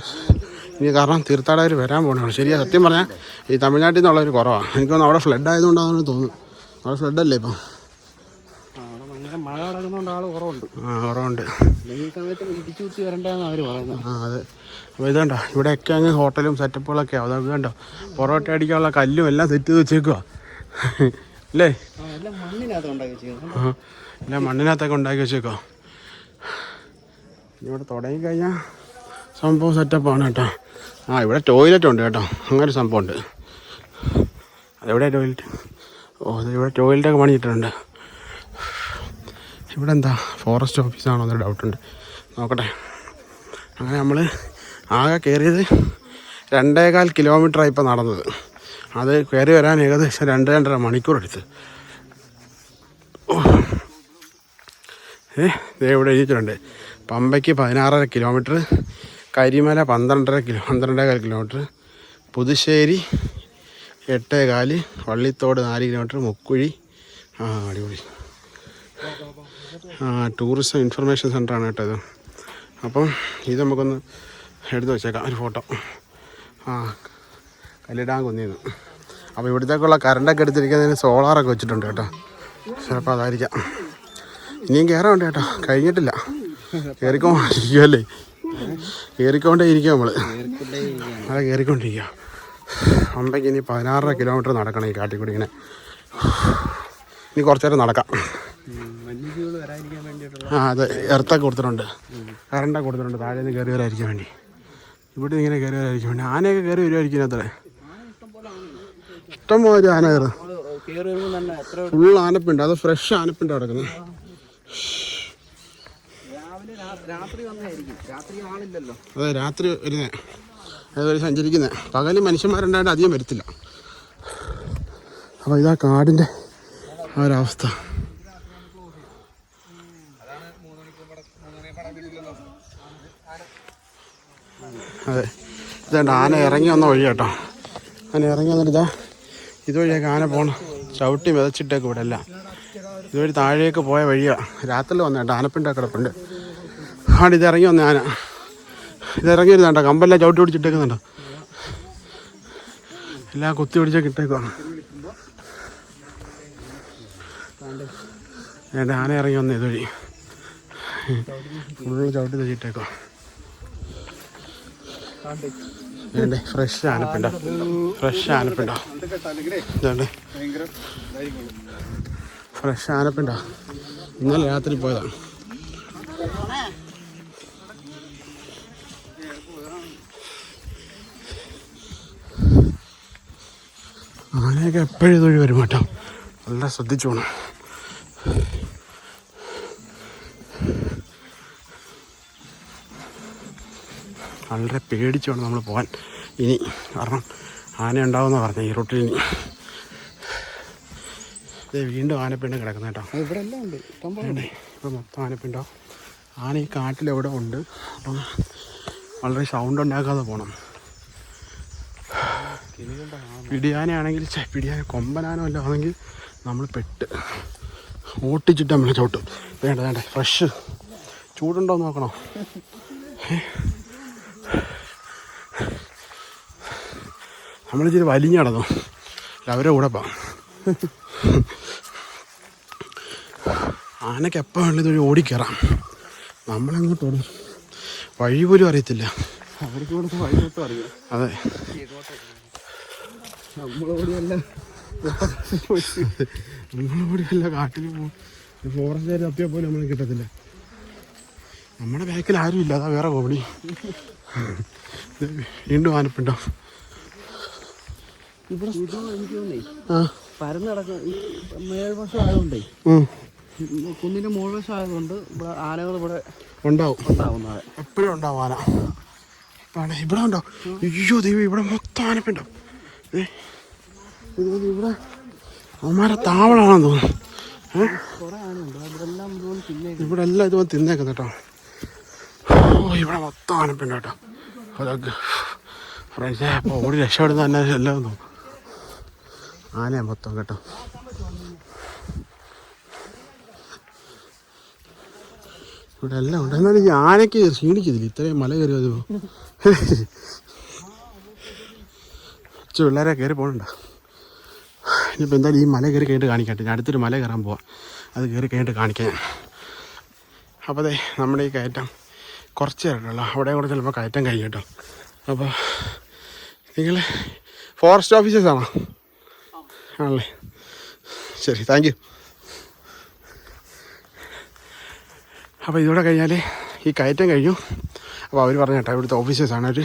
ഇനി കാരണം തീർത്ഥാടകർ വരാൻ പോകുന്നതാണ്. ശരിയാ, സത്യം പറഞ്ഞാൽ ഈ തമിഴ്നാട്ടിൽ നിന്നുള്ളൊരു കുറവാണ്. എനിക്കൊന്ന് അവിടെ ഫ്ലഡ് ആയതുകൊണ്ടാണെന്ന് തോന്നുന്നു. അവിടെ ഫ്ലഡല്ലേ ഇപ്പം? മഴ കിടക്കുന്നതുകൊണ്ട് ആൾ കുറവുണ്ട്. കുറവുണ്ട്. ഈ സമയത്ത് ഇടിച്ചു കുത്തി വരണ്ടെന്നാണ് അവർ പറയുന്നത്. അതെ. അപ്പോൾ ഇതുണ്ടോ ഇവിടെയൊക്കെ അങ്ങ് ഹോട്ടലും സെറ്റപ്പുകളൊക്കെ ആവും. അത് കണ്ടോ പൊറോട്ട അടിക്കാനുള്ള കല്ലും എല്ലാം സെറ്റ് ചെയ്ത് വെച്ചേക്കുക അല്ലേ? എല്ലാം മണ്ണിനകത്ത് ഉണ്ടാക്കി വെച്ചേക്കുക. എല്ലാം മണ്ണിനകത്തൊക്കെ ഉണ്ടാക്കി വെച്ചേക്കുക. ഇവിടെ തുടങ്ങിക്കഴിഞ്ഞാൽ സംഭവം സെറ്റപ്പാണ് കേട്ടോ. ഇവിടെ ടോയ്ലറ്റ് ഉണ്ട് കേട്ടോ. അങ്ങനെ ഒരു സംഭവം ഉണ്ട്. അതെവിടെ ടോയ്ലറ്റ്? ഇവിടെ ടോയ്ലറ്റൊക്കെ പണിയിട്ടുണ്ട്. ഇവിടെ എന്താ ഫോറസ്റ്റ് ഓഫീസാണോ എന്നൊരു ഡൗട്ടുണ്ട്. നോക്കട്ടെ. അങ്ങനെ നമ്മൾ ആകെ കയറിയത് 2.25 കിലോമീറ്ററാണ് ഇപ്പോൾ നടന്നത്. അത് കയറി വരാൻ ഏകദേശം 2-2.5 മണിക്കൂർ എടുത്ത്. ഇവിടെ എഴുതിയിട്ടുണ്ട് പമ്പയ്ക്ക് 16.5 kilometre, Karimala 12.5 kilometre, Puthussery 8.4, Vallithode 4 kilometre, Mukkuzhi അടിപൊളി ടൂറിസം ഇൻഫർമേഷൻ സെൻ്ററാണ് കേട്ടോ ഇത്. അപ്പം ഇത് നമുക്കൊന്ന് എടുത്ത് വെച്ചേക്കാം ഒരു ഫോട്ടോ. കല്ലിടാംകുന്നിന്ന്. അപ്പോൾ ഇവിടത്തേക്കുള്ള കറണ്ടൊക്കെ എടുത്തിരിക്കുന്നതിന് സോളാറൊക്കെ വെച്ചിട്ടുണ്ട് കേട്ടോ. ചിലപ്പോൾ അതായിരിക്കാം. ഇനിയും കയറാണ്ട് കേട്ടോ, കഴിഞ്ഞിട്ടില്ല. കയറിക്കൊണ്ടിരിക്കുമല്ലേ, കയറിക്കൊണ്ടേ ഇരിക്കുക നമ്മൾ. അതെ, കയറിക്കൊണ്ടിരിക്കുക. അമ്പയ്ക്ക് ഇനി 16 കിലോമീറ്റർ നടക്കണം ഈ കാട്ടിൽ കൂടി ഇങ്ങനെ. ഇനി കുറച്ച് നേരം നടക്കാം. ആ അതെ, എർത്തൊക്കെ കൊടുത്തിട്ടുണ്ട്, കറണ്ടൊക്കെ കൊടുത്തിട്ടുണ്ട് താഴെ നിന്ന് കയറി വരാതിരിക്കാൻ വേണ്ടി. ഇവിടെ ഇങ്ങനെ കയറി വരാതിരിക്കാൻ വേണ്ടി. ആനയൊക്കെ കയറി വരുമായിരിക്കും അത്രേ. ഇഷ്ടംപോലെ ആന കയറും. ഫുൾ ആനപ്പിണ്ട്, അത് ഫ്രഷ് ആനപ്പിണ്ട് കിടക്കുന്നത്. അതെ, രാത്രി വരുന്നേ, അതുവരെ സഞ്ചരിക്കുന്നത്. പകല് മനുഷ്യന്മാരുണ്ടായിട്ട് അധികം വരത്തില്ല. അപ്പോൾ ഇതാ കാടിൻ്റെ ആ ഒരവസ്ഥ. അതെ, ഇതേണ്ട ആന ഇറങ്ങി വന്ന വഴി കേട്ടോ. ആന ഇറങ്ങി വന്നിട്ട് ഇതാ ഇതുവഴിയൊക്കെ ആന പോകണം. ചവിട്ടി വിതച്ചിട്ടേക്ക് ഇവിടെ എല്ലാം. ഇതുവഴി താഴേക്ക് പോയ വഴിയാണ്. രാത്രിയിൽ വന്ന കേട്ടോ, ആനപ്പിണ്ടൊക്കെ കിടപ്പുണ്ട്. ആണ് ഇതിറങ്ങി വന്ന ആന. ഇതിറങ്ങി വരുന്നുണ്ടോ, കമ്പെല്ലാം ചവിട്ടി പിടിച്ചിട്ടേക്കുന്നുണ്ടോ, എല്ലാം കുത്തി പിടിച്ചൊക്കെ ഇട്ടേക്കുവാണ്. എൻ്റെ ആന ഇറങ്ങി വന്ന ഇതുവഴി ഫുള്ള് ചവിട്ടി തെച്ചിട്ടേക്കുവാ. വേണ്ടേ, ഫ്രഷ് ആനപ്പിണ്ടോ, ഫ്രഷ് ആനപ്പിണ്ടോ, ഇതുണ്ട് ഫ്രഷ് ആനപ്പിണ്ടോ. ഇന്നലെ രാത്രി പോയതാണ്. ആനയൊക്കെ എപ്പോഴും ഇതുവഴി വരും കേട്ടോ, നല്ല ശ്രദ്ധിച്ചു പോകണം. വളരെ പേടിച്ചു വേണം നമ്മൾ പോകാൻ ഇനി, കാരണം ആന ഉണ്ടാവുമെന്ന് പറഞ്ഞത് ഈ റൂട്ടിൽ. ഇനി ഇത് വീണ്ടും ആനപ്പിണ്ടം കിടക്കുന്ന കേട്ടോ. ഇവിടെ എല്ലാം ഉണ്ട്, ഇപ്പോൾ മൊത്തം ആനപ്പിണ്ടോ. ആന ഈ കാട്ടിലെവിടെ ഉണ്ട്. അപ്പം വളരെ സൗണ്ട് ഉണ്ടാക്കാതെ പോകണം. പിടിയാനയാണെങ്കിൽ പിടിയാന കൊമ്പനാനോ അല്ല ആണെങ്കിൽ നമ്മൾ പെട്ട് ഓട്ടിച്ചിട്ട് നമ്മൾ ചവിട്ടും. വേണ്ട വേണ്ട, ഫ്രഷ് ചൂടുണ്ടോ നോക്കണോ. നമ്മളിച്ചിരി വലിഞ്ഞ് നടന്നു അവരെ കൂടെ പോകാം. ആനയ്ക്ക് എപ്പോൾ വേണ്ടത് ഇതൊരു ഓടിക്കയറാം. നമ്മളെങ്ങോട്ട് ഓടും, വഴി പോലും അറിയത്തില്ല. അവർക്ക് ഇവിടുത്തെ വഴി മൊത്തം അറിയാം. അതെ, നമ്മളോടിയല്ല കാട്ടിൽ പോകും. ഫോറസ്റ്റുകാർ തപ്പിയാൽ പോലും നമ്മൾ കിട്ടത്തില്ല. നമ്മുടെ ബാക്കിൽ ആരും ഇല്ല, അതാ വേറെ കോമഡി. വീണ്ടും ആനപ്പിണ്ടോ. ഇവിടെ എനിക്ക് തോന്നേ പരന്ന് കിടക്കുന്ന മേൽവശം ആയതുകൊണ്ടേ, കുന്നിന്റെ മുകൾവശം ആയതുകൊണ്ട് ഇവിടെ ആനകൾ ഇവിടെ ഉണ്ടാവും. എപ്പോഴും ഉണ്ടാവും ആന. ഇവിടെ ഉണ്ടോ? അയ്യോ ദൈവം, ഇവിടെ മൊത്തം ആനപ്പിണ്ടോ. ഇവിടെ അവന്മാരെ താവളാണെന്ന് തോന്നുന്നു. ഇവിടെ എല്ലാം ഇതുപോലെ തിന്നേക്കുന്നു കേട്ടോ. ഓ, ഇവിടെ മൊത്തം ആനപ്പിണ്ടോ കേട്ടോ. അതൊക്കെ ഫ്രണ്ട്സേ, അപ്പോൾ ഓടി രക്ഷപ്പെടുന്ന തന്നെ എല്ലാം തോന്നും. ആനയാ മൊത്തം കേട്ടോ. ഇവിടെ എല്ലാം ഉണ്ട്. എന്നാലും ഈ ആനയ്ക്ക് ക്ഷീണിക്കത്തില്ല, ഇത്രയും മല കയറി അത് പിള്ളേരെ കയറി പോകണ്ട. ഇനിയിപ്പോൾ എന്തായാലും ഈ മല കയറി കഴിഞ്ഞിട്ട് കാണിക്കട്ടെ. ഞാൻ അടുത്തൊരു മല കയറാൻ പോവാം, അത് കയറി കഴിഞ്ഞിട്ട് കാണിക്കാം ഞാൻ. അപ്പോൾ അതെ, നമ്മുടെ ഈ കയറ്റം കുറച്ച് നേരമുള്ളൂ, അവിടെ കൂടെ ചിലപ്പോൾ കയറ്റം കഴിഞ്ഞു കേട്ടോ. അപ്പോൾ നിങ്ങൾ ഫോറസ്റ്റ് ഓഫീസേഴ്സാണോ? ആണല്ലേ, ശരി, താങ്ക് യു. അപ്പോൾ ഇതോടെ കഴിഞ്ഞാൽ ഈ കയറ്റം കഴിഞ്ഞു. അപ്പോൾ അവർ പറഞ്ഞു കേട്ടോ, ഇവിടുത്തെ ഓഫീസേഴ്സാണ് അവർ.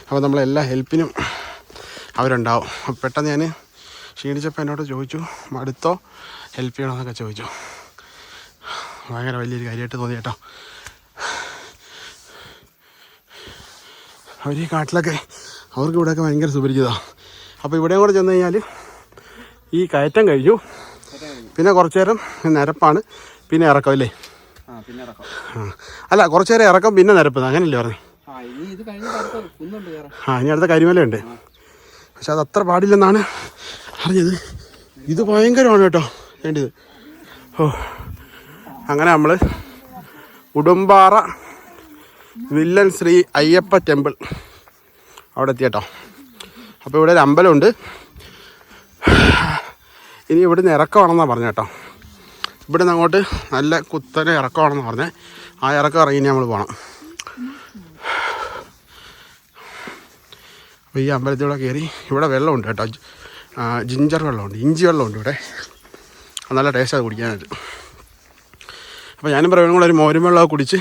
അപ്പോൾ നമ്മളെല്ലാ ഹെൽപ്പിനും അവരുണ്ടാവും. അപ്പോൾ പെട്ടെന്ന് ഞാൻ ക്ഷീണിച്ചപ്പോൾ എന്നോട് ചോദിച്ചു, അടുത്തോ ഹെൽപ്പ് ചെയ്യണമെന്നൊക്കെ ചോദിച്ചു. ഭയങ്കര വലിയൊരു കാര്യമായിട്ട് തോന്നി കേട്ടോ. അവർ ഈ കാട്ടിലൊക്കെ അവർക്ക് ഇവിടെയൊക്കെ ഭയങ്കര സുപരിചിതമാണ്. അപ്പോൾ ഇവിടെയും കൂടെ ചെന്ന് കഴിഞ്ഞാൽ ഈ കയറ്റം കഴിഞ്ഞു, പിന്നെ കുറച്ച് നേരം നിരപ്പാണ്, പിന്നെ ഇറക്കം അല്ലേ? അല്ല, കുറച്ച് നേരം ഇറക്കം പിന്നെ നിരപ്പ്, അങ്ങനെയല്ലേ പറഞ്ഞു? ഇനി അടുത്ത കരിമലയുണ്ട്, പക്ഷെ അത് അത്ര പാടില്ലെന്നാണ് അറിഞ്ഞത്. ഇത് ഭയങ്കരമാണ് കേട്ടോ വേണ്ടത്. ഓ, അങ്ങനെ നമ്മൾ ഉടുമ്പാറ വില്ലൻ ശ്രീ അയ്യപ്പ ടെമ്പിൾ അവിടെ എത്തി കേട്ടോ. അപ്പോൾ ഇവിടെ ഒരു അമ്പലമുണ്ട്. ഇനി ഇവിടുന്ന് ഇറക്കമാണെന്നാണ് പറഞ്ഞു കേട്ടോ. ഇവിടെ നിന്ന് അങ്ങോട്ട് നല്ല കുത്തനെ ഇറക്കമാണെന്ന് പറഞ്ഞേ. ആ ഇറക്കം ഇറങ്ങി നമ്മൾ പോകണം. അപ്പോൾ ഈ അമ്പലത്തിലൂടെ കയറി ഇവിടെ വെള്ളമുണ്ട് കേട്ടോ. ജിഞ്ചർ വെള്ളമുണ്ട്, ഇഞ്ചി വെള്ളമുണ്ട് ഇവിടെ. നല്ല ടേസ്റ്റാണ് കുടിക്കാനായിട്ട്. അപ്പോൾ ഞാനും പറയുന്നത് കൂടെ ഒരു മോരും വെള്ളമൊക്കെ കുടിച്ച്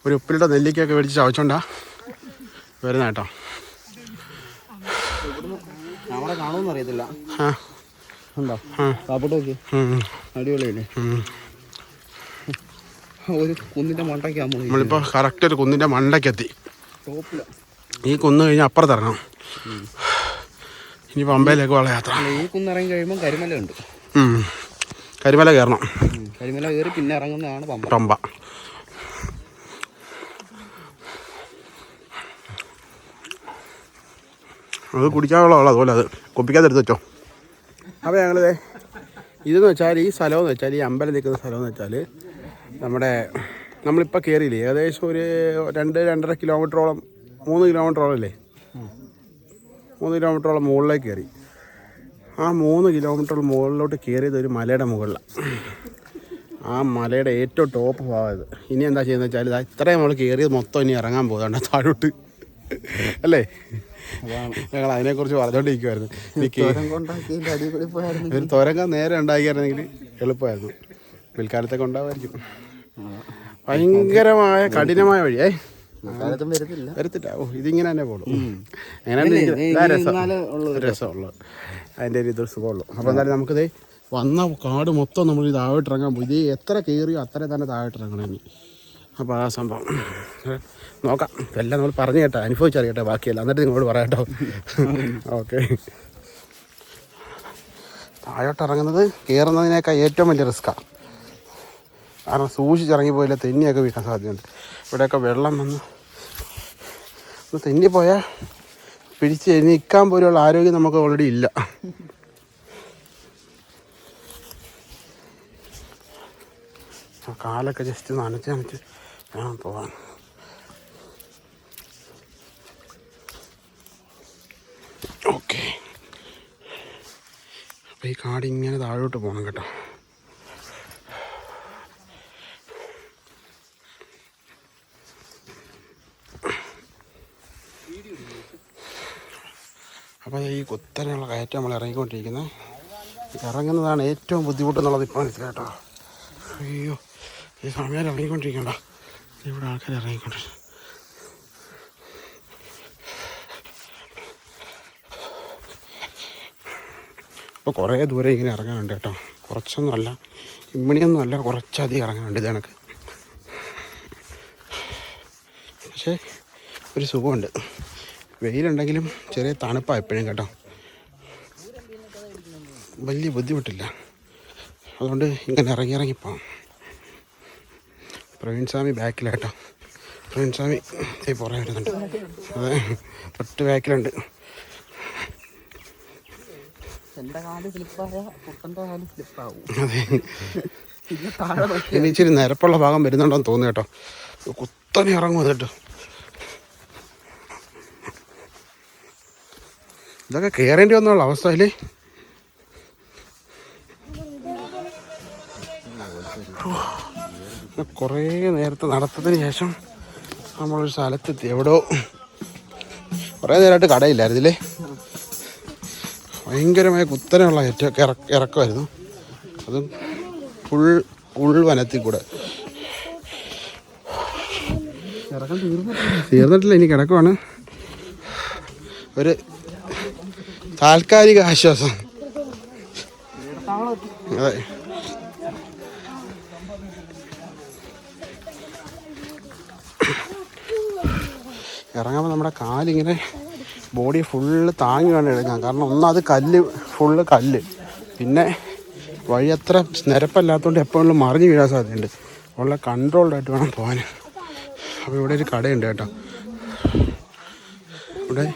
ഒരു ഉപ്പിലിട്ട നെല്ലിക്കൊക്കെ മേടിച്ച് ചവച്ചോണ്ടാ വരുന്ന കേട്ടോ. നമ്മളെ കാണുമെന്ന് അറിയത്തില്ല. ആ ഉണ്ടോ? കാപ്പോട്ട് നോക്കി, അടിപൊളിയല്ലേ. ഒരു കുന്നിൻ്റെ മണ്ടയ്ക്കാകുമ്പോൾ നമ്മളിപ്പോൾ കറക്റ്റ് ഒരു കുന്നിൻ്റെ മണ്ടയ്ക്കെത്തി. ടോപ്പില ഈ കുന്ന് കഴിഞ്ഞാൽ അപ്പുറത്തിറങ്ങണം. ഇനി പമ്പയിലേക്ക് ഉള്ള യാത്ര. ഈ കുന്നിറങ്ങി കഴിയുമ്പോൾ കരിമല ഉണ്ട്. കരിമല കയറണം. കരിമല കയറി പിന്നെ ഇറങ്ങുന്നതാണ് പമ്പ. പമ്പ അത് കുടിക്കാനുള്ള വെള്ളം അതുപോലെ അത് കുപ്പിക്കാതെടുത്ത് വെച്ചോ. അപ്പോൾ ഞങ്ങളിത് ഇതെന്ന് വെച്ചാൽ ഈ സ്ഥലമെന്ന് വെച്ചാൽ ഈ അമ്പലം നിൽക്കുന്ന സ്ഥലമെന്ന് വെച്ചാൽ നമ്മളിപ്പോൾ കയറിയില്ലേ ഏകദേശം ഒരു 2-2.5 കിലോമീറ്ററോളം 3 കിലോമീറ്ററോളം അല്ലേ, 3 കിലോമീറ്ററോളം മുകളിലേക്ക് കയറി. ആ 3 കിലോമീറ്റർ മുകളിലോട്ട് കയറിയത് ഒരു മലയുടെ മുകളിലാണ്. ആ മലയുടെ ഏറ്റവും ടോപ്പ് ഭാഗം ഇത്. ഇനി എന്താ ചെയ്യുന്നത് വെച്ചാൽ ഇത് ഇത്രയും നമ്മൾ കയറിയത് മൊത്തം ഇനി ഇറങ്ങാൻ പോകുന്നുണ്ട് താഴോട്ട് അല്ലേ. ഞങ്ങൾ അതിനെക്കുറിച്ച് പറഞ്ഞുകൊണ്ടിരിക്കുമായിരുന്നു. ഒരു തുരങ്ക നേരെ ഉണ്ടാക്കിയായിരുന്നെങ്കിൽ എളുപ്പമായിരുന്നു. പിൽക്കാലത്തൊക്കെ ഉണ്ടാവുമായിരിക്കും. ഭയങ്കരമായ കഠിനമായ വഴിയേ വരത്തില്ല. ഓ ഇതിങ്ങനെ തന്നെ പോകുള്ളൂ. എങ്ങനെയാണ് രസമുള്ളൂ, അതിൻ്റെ ഒരു ഇതൊരു സുഖമുള്ളൂ. അപ്പോൾ എന്തായാലും നമുക്കിത് വന്ന കാട് മൊത്തം നമ്മൾ ഇത് താഴോട്ടിറങ്ങാൻ പോയി. ഇത് എത്ര കയറിയോ അത്രയും തന്നെ താഴോട്ടിറങ്ങണം ഇനി. അപ്പോൾ ആ സംഭവം നോക്കാം. എല്ലാം നമ്മൾ പറഞ്ഞു കേട്ടോ, അനുഭവിച്ചറിയട്ടെ ബാക്കിയല്ല, എന്നിട്ട് നിങ്ങളോട് പറയാം കേട്ടോ. ഓക്കെ. താഴോട്ടിറങ്ങുന്നത് കയറുന്നതിനേക്കാൾ ഏറ്റവും വലിയ റിസ്ക്കാണ്. കാരണം സൂക്ഷിച്ചിറങ്ങി പോയില്ല തെന്നിയൊക്കെ വീഴാൻ സാധ്യതയുണ്ട്. ഇവിടെയൊക്കെ വെള്ളം വന്ന് തെന്നിപ്പോയാൽ പിടിച്ച് നിൽക്കാൻ പോലുള്ള ആരോഗ്യം നമുക്ക് ഓൾറെഡി ഇല്ല. കാലൊക്കെ ജസ്റ്റ് നനച്ച് വേണം പോകാൻ. ഓക്കെ. അപ്പോൾ ഈ കാട് ഇങ്ങനെ താഴോട്ട് പോകണം കേട്ടോ. അപ്പോൾ ഈ കുത്തനെയുള്ള കയറ്റം നമ്മൾ ഇറങ്ങിക്കൊണ്ടിരിക്കുന്നത്. ഇറങ്ങുന്നതാണ് ഏറ്റവും ബുദ്ധിമുട്ടെന്നുള്ളത് ഇപ്പോൾ മനസ്സിലാട്ടോ. അയ്യോ ഈ സമയം ഇറങ്ങിക്കൊണ്ടിരിക്കണ്ട, ഇവിടെ ആൾക്കാർ ഇറങ്ങിക്കൊണ്ടിരിക്കും. അപ്പോൾ കുറേ ദൂരം ഇങ്ങനെ ഇറങ്ങാനുണ്ട് കേട്ടോ. കുറച്ചൊന്നുമല്ല, ഇമ്മണിയൊന്നുമല്ല, കുറച്ചധികം ഇറങ്ങാനുണ്ട് ഇത് കണക്ക്. പക്ഷേ ഒരു സുഖമുണ്ട്. വെയിലുണ്ടെങ്കിലും ചെറിയ തണുപ്പാണ് എപ്പോഴും കേട്ടോ. വലിയ ബുദ്ധിമുട്ടില്ല. അതുകൊണ്ട് ഇങ്ങനെ ഇറങ്ങിപ്പോകാം. പ്രവീൺ സ്വാമി ബാക്കിലാട്ടോ. പ്രവീൺ സ്വാമി പുറകെ വരുന്നുണ്ട്. അതെ, തൊട്ട് ബാക്കിലുണ്ട്. അതെ, ഇനി ഇച്ചിരി നിരപ്പുള്ള ഭാഗം വരുന്നുണ്ടോന്ന് തോന്നുന്നു കേട്ടോ. കുത്തനെ ഇറങ്ങും കേട്ടോ. ഇതൊക്കെ കയറേണ്ടി വന്നുള്ള അവസ്ഥ അല്ലേ. കുറേ നേരത്തെ നടത്തതിന് ശേഷം നമ്മളൊരു സ്ഥലത്തെത്തി. എവിടെയോ കുറേ നേരമായിട്ട് കടയില്ലായിരുന്നില്ലേ. ഭയങ്കരമായ കുത്തനെയുള്ള ഇറക്കമായിരുന്നു. അതും ഉൾവനത്തിൽ കൂടെ. തീർന്നിട്ടില്ല, ഇനി കിടക്കുവാണ്. ഒരു താൽക്കാലിക ആശ്വാസം. അതെ, ഇറങ്ങുമ്പോൾ നമ്മുടെ കാലിങ്ങനെ ബോഡി ഫുള്ള് താങ്ങി വേണം എടുക്കാൻ. കാരണം ഒന്നത് കല്ല്, ഫുള്ള് കല്ല്. പിന്നെ വഴി അത്ര നിരപ്പല്ലാത്തതുകൊണ്ട് എപ്പോഴും മറിഞ്ഞ് വീഴാൻ സാധ്യതയുണ്ട്. ഉള്ള കൺട്രോൾഡായിട്ട് വേണം പോകാൻ. അപ്പോൾ ഇവിടെ ഒരു കടയുണ്ട് കേട്ടോ. ഇവിടെ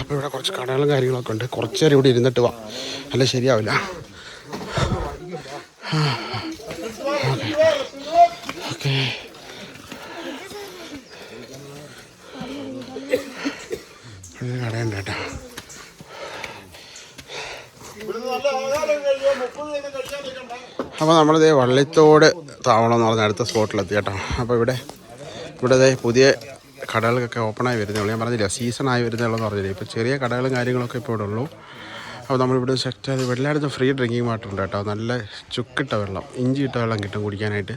അപ്പോൾ ഇവിടെ കുറച്ച് കടകളും കാര്യങ്ങളൊക്കെ ഉണ്ട്. കുറച്ച് നേരം ഇവിടെ ഇരുന്നിട്ട് വാ, അല്ല ശരിയാവില്ല. അപ്പോൾ നമ്മളിതേ വള്ളിത്തോട് താവളം എന്ന് പറഞ്ഞ അടുത്ത സ്പോട്ടിലെത്തി കേട്ടോ. അപ്പോൾ ഇവിടെ പുതിയ കടകൾക്കൊക്കെ ഓപ്പണായി വരുന്നുള്ളൂ. ഞാൻ പറഞ്ഞില്ല സീസണായി വരുന്നുള്ളതെന്ന് പറഞ്ഞില്ല. ഇപ്പോൾ ചെറിയ കടകളും കാര്യങ്ങളൊക്കെ ഇപ്പോൾ ഇവിടെ ഉള്ളൂ. അപ്പോൾ നമ്മളിവിടെ സെറ്റ് ചെയ്ത് എല്ലായിടത്തും ഫ്രീ ഡ്രിങ്കിങ് വാട്ടർ ഉണ്ട് കേട്ടോ. നല്ല ചുക്കിട്ട വെള്ളം, ഇഞ്ചി ഇട്ട വെള്ളം കിട്ടും കുടിക്കാനായിട്ട്.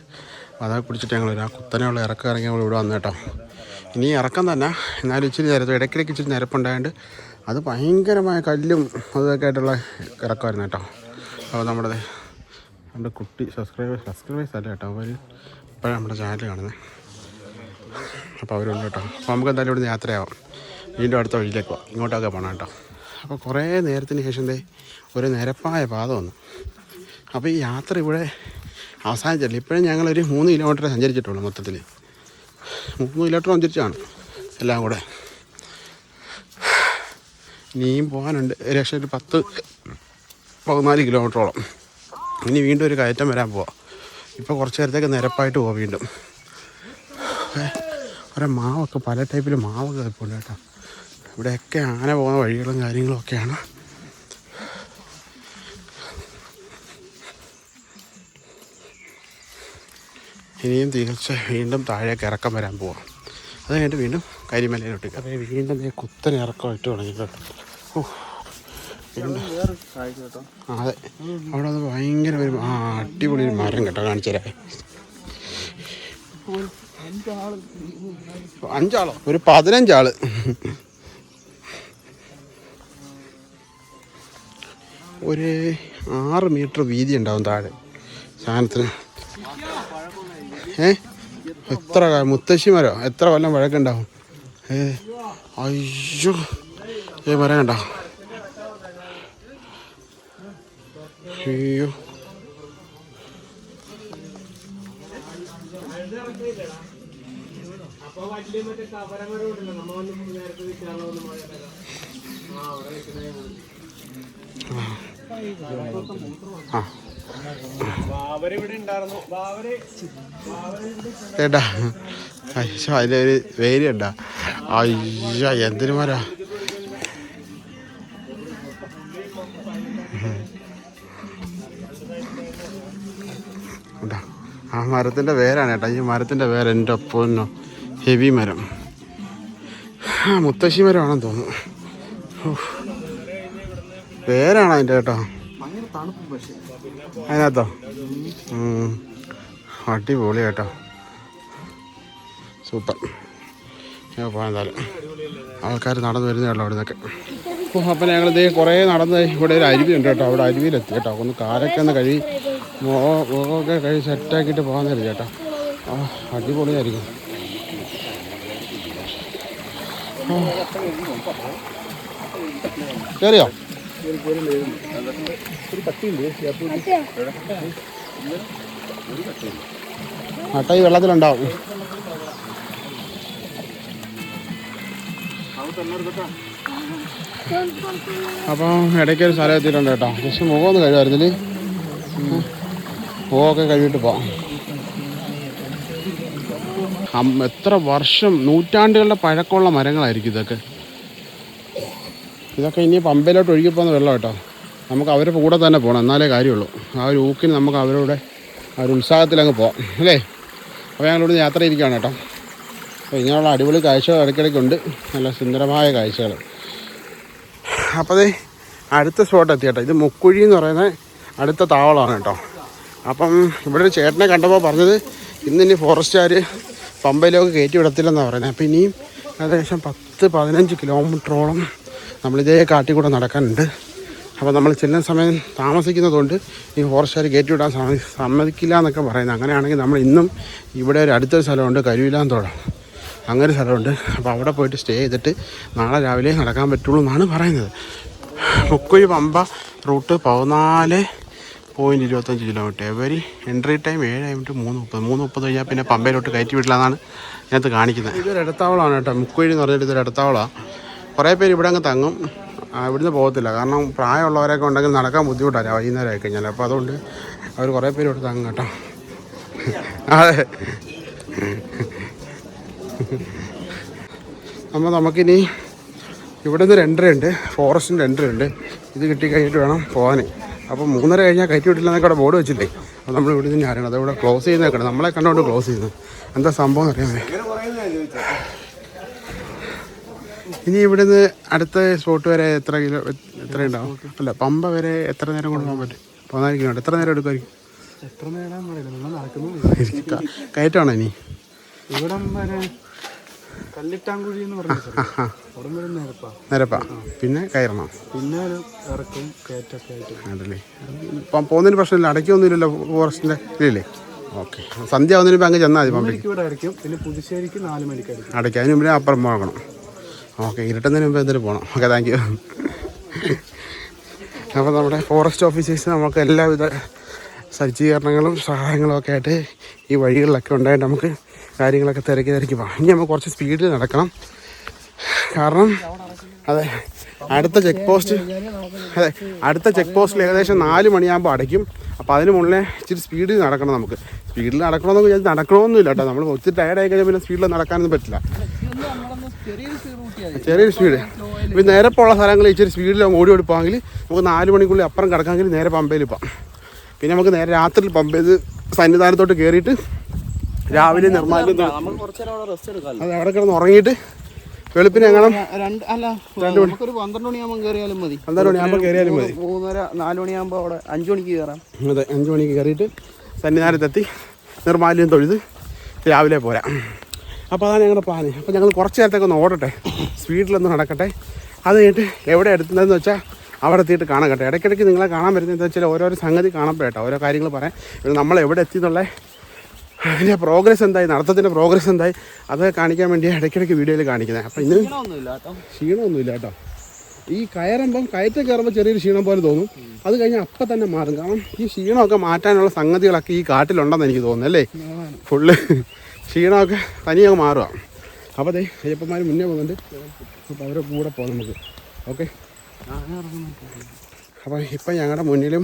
അതൊക്കെ കുടിച്ചിട്ട് ഞങ്ങൾ ആ കുത്തനെയുള്ള ഇറക്കം ഇറങ്ങി നമ്മൾ ഇവിടെ വന്നു കേട്ടോ. ഇനി ഇറക്കം തന്നെ, എന്നാലും ഇച്ചിരി നിരപ്പ്, ഇടയ്ക്കിടയ്ക്ക് ഇച്ചിരി നിരപ്പുണ്ടായതുകൊണ്ട് അത് ഭയങ്കരമായ കല്ലും അതൊക്കെ ആയിട്ടുള്ള ഇറക്കമായിരുന്നു കേട്ടോ. അപ്പോൾ നമ്മുടെ കുട്ടി സബ്സ്ക്രൈബേഴ്സ് അല്ല കേട്ടോ, അവർ ഇപ്പോഴാണ് നമ്മുടെ ചാനൽ കാണുന്നത്. അപ്പോൾ അവരുണ്ട് കേട്ടോ. അപ്പോൾ നമുക്ക് എന്തായാലും ഇവിടുന്ന് യാത്രയാവാം. വീണ്ടും അടുത്ത വഴിയിലേക്ക് പോവാം. ഇങ്ങോട്ടൊക്കെ പോകണം കേട്ടോ. അപ്പോൾ കുറേ നേരത്തിന് ശേഷം ഒരു നിരപ്പായ പാത വന്നു. അപ്പോൾ ഈ യാത്ര ഇവിടെ അവസാനിച്ചില്ല. ഇപ്പോഴും ഞങ്ങളൊരു 3 കിലോമീറ്റർ സഞ്ചരിച്ചിട്ടുള്ളൂ. മൊത്തത്തിൽ 3 കിലോമീറ്റർ സഞ്ചരിച്ചാണ് എല്ലാം കൂടെ. ഇനിയും പോകാനുണ്ട് ഏകദേശം ഒരു 10-14 കിലോമീറ്ററോളം. ഇനി വീണ്ടും ഒരു കയറ്റം വരാൻ പോവാം. ഇപ്പോൾ കുറച്ച് നേരത്തേക്ക് നിരപ്പായിട്ട് പോവാം വീണ്ടും. കുറേ മാവൊക്കെ പല ടൈപ്പിൽ മാവൊക്കെ ഇപ്പോൾ കേട്ടോ. ഇവിടെയൊക്കെ ആന പോകുന്ന വഴികളും കാര്യങ്ങളും ഒക്കെയാണ്. ഇനിയും തികച്ച വീണ്ടും താഴേക്ക് ഇറക്കം വരാൻ പോവാം. അത് കഴിഞ്ഞിട്ട് വീണ്ടും കരിമലയിലോട്ട്. അപ്പോൾ വീണ്ടും കുത്തനെ ഇറക്കമായിട്ട് തുടങ്ങി കേട്ടോ. അതെ, അവിടെ അത് ഭയങ്കര ഒരു അടിപൊളി ഒരു മരം കേട്ടോ. കാണിച്ചു തരാം. 5 ആളോ, ഒരു 15 ആള്. ഒരു 6 മീറ്റർ വീതി ഉണ്ടാവും താഴെ സാധനത്തിന്. എത്ര മുത്തശ്ശി മരം, എത്ര കൊല്ലം വഴക്കുണ്ടാവും. അയ്യോ, മരം കണ്ടോ. അയ്യോ, ചേട്ടാ അയ്യോ, അതിലൊരു വേര് കണ്ടാ. അയ്യോ, എന്തിനു മരാ. ആ മരത്തിൻ്റെ വേരാണ് കേട്ടോ. ഈ മരത്തിൻ്റെ വേര് എൻ്റെ ഒപ്പന്നോ ഹെവി മരം. മുത്തശ്ശി മരമാണെന്ന് തോന്നുന്നു. വേരാണ് അതിൻ്റെ കേട്ടോ. അതിനകത്തോ അടിപൊളി കേട്ടോ. സൂപ്പർ. ഞാൻ പോകാൻ എന്തായാലും ആൾക്കാർ നടന്നു വരുന്നേ ഉള്ളൂ അവിടെ നിന്നൊക്കെ. അപ്പം ഞങ്ങളിത് കുറേ നടന്ന് ഇവിടെ ഒരു അരുവി ഉണ്ട് കേട്ടോ. അവിടെ അരുവിയിലെത്തി കേട്ടോ. ഒന്ന് കാലൊക്കെ ഒന്ന് കഴുകി മുഖമൊക്കെ കഴുകി സെറ്റാക്കിയിട്ട് പോകാൻ തരും ചേട്ടാ. അടിപൊളിയായിരിക്കും. കയറിയോ? അട്ട ഈ വെള്ളത്തിലുണ്ടാവും. അപ്പം ഇടയ്ക്കൊരു സ്ഥലം എത്തിയിട്ടുണ്ട് കേട്ടോ. ജസ്റ്റ് മുഖം ഒന്ന് കഴിവായിരുന്നില്ലേ. മുഖമൊക്കെ കഴുകിയിട്ട് പോവാം. എത്ര വർഷം, നൂറ്റാണ്ടുകളുടെ പഴക്കമുള്ള മരങ്ങളായിരിക്കും ഇതൊക്കെ. ഇതൊക്കെ ഇനി പമ്പയിലോട്ട് ഒഴുകി പോകുന്ന വെള്ളം കേട്ടോ. നമുക്ക് അവരുടെ കൂടെ തന്നെ പോകണം, എന്നാലേ കാര്യമുള്ളൂ. ആ ഒരു ഊക്കിന് നമുക്ക് അവരുടെ ആ ഒരു ഉത്സാഹത്തിലങ്ങ് പോവാം അല്ലേ. അപ്പോൾ ഞങ്ങളിവിടെ യാത്ര ഇരിക്കുകയാണ് കേട്ടോ. അപ്പോൾ ഇങ്ങനെയുള്ള അടിപൊളി കാഴ്ചകൾ ഇടയ്ക്കിടയ്ക്കുണ്ട്, നല്ല സുന്ദരമായ കാഴ്ചകൾ. അപ്പോൾ അടുത്ത സ്പോട്ട് എത്തി കേട്ടോ. ഇത് മുക്കുഴി എന്ന് പറയുന്ന അടുത്ത താവളമാണ് കേട്ടോ. അപ്പം ഇവിടെ ഒരു ചേട്ടനെ കണ്ടപ്പോൾ പറഞ്ഞത് ഇന്നിനി ഫോറസ്റ്റുകാർ പമ്പയിലേക്ക് കയറ്റി വിടത്തില്ലെന്നാണ് പറയുന്നത്. അപ്പോൾ ഇനിയും ഏകദേശം 10-15 കിലോമീറ്ററോളം നമ്മളിതേ കാട്ടിൽ കൂടെ നടക്കാനുണ്ട്. അപ്പോൾ നമ്മൾ ചെല്ലുന്ന സമയം താമസിക്കുന്നതുകൊണ്ട് ഈ ഫോറസ്റ്റുകാർ കയറ്റി വിടാൻ സമ്മതിക്കില്ല എന്നൊക്കെ പറയുന്നത്. അങ്ങനെയാണെങ്കിൽ നമ്മൾ ഇന്നും ഇവിടെ ഒരു അടുത്തൊരു സ്ഥലമുണ്ട്, കരുവിലാന്തോളം, അങ്ങനെ ഒരു സ്ഥലമുണ്ട്. അപ്പോൾ അവിടെ പോയിട്ട് സ്റ്റേ ചെയ്തിട്ട് നാളെ രാവിലെ നടക്കാൻ പറ്റുള്ളൂ എന്നാണ് പറയുന്നത്. Mukkuzhi Pamba route 14.25 kilometre. Every entry time 7:30 കഴിഞ്ഞാൽ പിന്നെ പമ്പയിലോട്ട് കയറ്റി വിടില്ലെന്നാണ് ഇതിനകത്ത് കാണിക്കുന്നത്. ഇതൊരു ഇടത്താവളമാണ് കേട്ടോ. മുക്കുഴി എന്ന് പറഞ്ഞിട്ട് ഇതൊരു ഇടത്താവളമാണ്. കുറേ പേര് ഇവിടെ അങ്ങ് തങ്ങും, ഇവിടുന്ന് പോകത്തില്ല. കാരണം പ്രായമുള്ളവരൊക്കെ ഉണ്ടെങ്കിൽ നടക്കാൻ ബുദ്ധിമുട്ടാണ് വൈകുന്നേരം ആയി കഴിഞ്ഞാൽ. അപ്പോൾ അതുകൊണ്ട് അവർ കുറേ പേര് ഇവിടെ തങ്ങും കേട്ടോ. അതെ, അപ്പോൾ നമുക്കിനി ഇവിടെ നിന്ന് ഒരു എൻട്രി ഉണ്ട്, ഫോറസ്റ്റിൻ്റെ എൻട്രി ഉണ്ട്. ഇത് കിട്ടിക്കഴിഞ്ഞിട്ട് വേണം പോകാൻ. അപ്പോൾ 3:30 കഴിഞ്ഞാൽ കയറ്റി വിട്ടില്ല എന്നൊക്കെ അവിടെ ബോർഡ് വെച്ചില്ലേ. അപ്പോൾ നമ്മൾ ഇവിടെ നിന്ന് അറിയണം അതവിടെ ക്ലോസ് ചെയ്യുന്നേക്കണം. നമ്മളെ കണ്ടുകൊണ്ട് ക്ലോസ് ചെയ്യുന്നത് എന്താ സംഭവം അറിയാമേ. ഇനി ഇവിടുന്ന് അടുത്ത സ്പോട്ട് വരെ എത്ര ഉണ്ടാവും? അല്ല, പമ്പ വരെ എത്ര നേരം കൊണ്ട് പോകാൻ പറ്റും? 14 കിലോമീറ്റർ. എത്ര നേരം എടുക്കുമായിരിക്കും? എത്ര നേരം നടക്കുന്നു? കയറ്റമാണോ ഇനി? ഇവിടം വരെ കല്ലിട്ടാങ്കുഴി എന്ന് പറഞ്ഞു നിരപ്പാ. പിന്നെ കയറണം, പിന്നെ ഒരു ഇറക്കും കയറ്റൊക്കെ ആയിട്ട്. അതല്ലേ. ഇപ്പം പോകുന്നതിന് പ്രശ്നമില്ല, അടയ്ക്കൊന്നുമില്ലല്ലോ ഫോറസ്റ്റിൻ്റെ ഇല്ലേ? ഓക്കെ. സന്ധ്യ ആവുന്നതിന് മുമ്പ് അങ്ങ് ചെന്നാൽ മതി. പമ്പയ്ക്ക് ഇവിടെ അടയ്ക്കും. പിന്നെ പുതുശ്ശേരിക്ക് 4 മണിക്ക് അടയ്ക്കും. അടയ്ക്കും. അതിന് മുമ്പേ അപ്പുറം പോകണം. ഓക്കെ, ഇരുട്ടുന്നതിന് മുമ്പ് എന്തിനു പോകണം. Okay, thank you. അപ്പോൾ നമ്മുടെ ഫോറസ്റ്റ് ഓഫീസേഴ്സ് നമുക്ക് എല്ലാവിധ സജ്ജീകരണങ്ങളും സഹായങ്ങളും ഒക്കെ ആയിട്ട് ഈ വഴികളിലൊക്കെ ഉണ്ടായിട്ട് നമുക്ക് കാര്യങ്ങളൊക്കെ തിരക്കി പോകാം. ഇനി നമുക്ക് കുറച്ച് സ്പീഡിൽ നടക്കണം. കാരണം അടുത്ത ചെക്ക് പോസ്റ്റിൽ ഏകദേശം 4 മണിയാകുമ്പോൾ അടയ്ക്കും. അപ്പോൾ അതിന് മുന്നേ ഇച്ചിരി സ്പീഡിൽ നടക്കണം. നമുക്ക് സ്പീഡിൽ നടക്കണമെന്ന് വിചാരിച്ച് നടക്കണമെന്നില്ല കേട്ടോ. നമ്മൾ ഒത്തിരി ടയർഡായി കഴിഞ്ഞാൽ പിന്നെ സ്പീഡിൽ നടക്കാനൊന്നും പറ്റില്ല. ചെറിയൊരു സ്പീഡ്. ഇപ്പം നേരപ്പുള്ള സ്ഥലങ്ങളിൽ ഇച്ചിരി സ്പീഡിൽ ഓടി പോകാമെങ്കിൽ നമുക്ക് 4 മണിക്കുള്ളിൽ അപ്പുറം കിടക്കാമെങ്കിൽ നേരെ പമ്പയിൽ പോകാം. പിന്നെ നമുക്ക് നേരെ രാത്രി പമ്പയിൽ സന്നിധാനത്തോട്ട് കയറിയിട്ട് രാവിലെ നിർമ്മാല്യം അത് അവിടെ കിടന്ന് ഉറങ്ങിയിട്ട് വെളുപ്പിന് ഞങ്ങൾ 12 മണിയാകുമ്പോൾ കയറിയാലും മതി. 12 മണിയാകുമ്പോൾ കയറിയാലും മതി. 3:30-4 മണിയാകുമ്പോൾ അവിടെ 5 മണിക്ക് കയറാം. അതെ, 5 മണിക്ക് കയറിയിട്ട് സന്നിധാനത്തെത്തി നിർമ്മാല്യം തൊഴുത് രാവിലെ പോരാം. അപ്പോൾ അതാണ് ഞങ്ങളുടെ പ്ലാന്. അപ്പോൾ ഞങ്ങൾ കുറച്ച് നേരത്തേക്ക് ഒന്ന് ഓടട്ടെ, സ്പീഡിലൊന്ന് നടക്കട്ടെ. അത് കഴിഞ്ഞിട്ട് എവിടെ എടുക്കുന്നതെന്ന് വെച്ചാൽ അവിടെ എത്തിയിട്ട് കാണാൻ കേട്ടോ. ഇടയ്ക്കിടയ്ക്ക് നിങ്ങളെ കാണാൻ വരുന്നതെന്ന് വെച്ചാൽ ഓരോരോ സംഗതി കാണപ്പെട്ടോ, ഓരോ കാര്യങ്ങൾ പറയാം. പിന്നെ നമ്മൾ എവിടെ എത്തിയെന്നുള്ള അതിൻ്റെ പ്രോഗ്രസ് എന്തായി, നടത്തത്തിൻ്റെ പ്രോഗ്രസ് എന്തായി, അതൊക്കെ കാണിക്കാൻ വേണ്ടി ഇടയ്ക്കിടയ്ക്ക് വീഡിയോയിൽ കാണിക്കുന്നത്. അപ്പോൾ ഇന്ന് ക്ഷീണമൊന്നുമില്ല കേട്ടോ. ഈ കയറ്റം കയറുമ്പോൾ ചെറിയൊരു ക്ഷീണം പോലെ തോന്നും. അത് കഴിഞ്ഞാൽ അപ്പം തന്നെ മാറും. കാരണം ഈ ക്ഷീണമൊക്കെ മാറ്റാനുള്ള സംഗതികളൊക്കെ ഈ കാട്ടിലുണ്ടെന്ന് എനിക്ക് തോന്നുന്നു അല്ലേ. ഫുള്ള് ക്ഷീണമൊക്കെ തനിയൊക്കെ മാറുക. അപ്പോൾ അതെ അയ്യപ്പന്മാർ മുന്നേ പോകുന്നുണ്ട്. അപ്പോൾ അവരെ കൂടെ പോകാം നമുക്ക്. ഓക്കെ. അപ്പോൾ ഇപ്പം ഞങ്ങളുടെ മുന്നിലും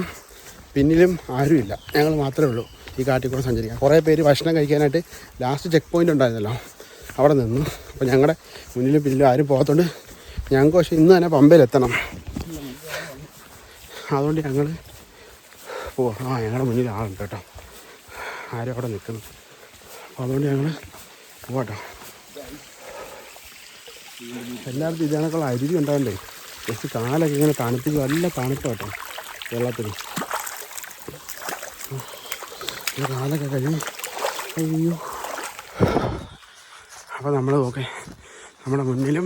പിന്നിലും ആരുമില്ല, ഞങ്ങൾ മാത്രമേ ഉള്ളൂ ഈ കാട്ടിൽ കൂടെ സഞ്ചരിക്കാം. കുറേ പേര് ഭക്ഷണം കഴിക്കാനായിട്ട് ലാസ്റ്റ് ചെക്ക് പോയിൻ്റ് ഉണ്ടായിരുന്നല്ലോ, അവിടെ നിന്നു. അപ്പോൾ ഞങ്ങളുടെ മുന്നിലും പിന്നിലും ആരും പോകത്തോണ്ട് ഞങ്ങൾക്ക് പക്ഷേ ഇന്ന് തന്നെ പമ്പയിലെത്തണം. അതുകൊണ്ട് ഞങ്ങൾ പോവാം. ഞങ്ങളുടെ മുന്നിൽ ആളുണ്ട് കേട്ടോ, ആരും അവിടെ നിൽക്കുന്നു. അപ്പോൾ അതുകൊണ്ട് ഞങ്ങൾ പോവാട്ടോ. എല്ലായിടത്തും ഇതിനേക്കുള്ള അരുവി ഉണ്ടാകണ്ടേ. ജസ്റ്റ് കാലൊക്കെ ഇങ്ങനെ തണുപ്പിക്കും. നല്ല തണുപ്പ് കേട്ടോ വെള്ളത്തിൽ. കാലൊക്കെ കഴിഞ്ഞ് അയ്യോ. അപ്പോൾ നമ്മൾ ഓക്കെ, നമ്മുടെ മുന്നിലും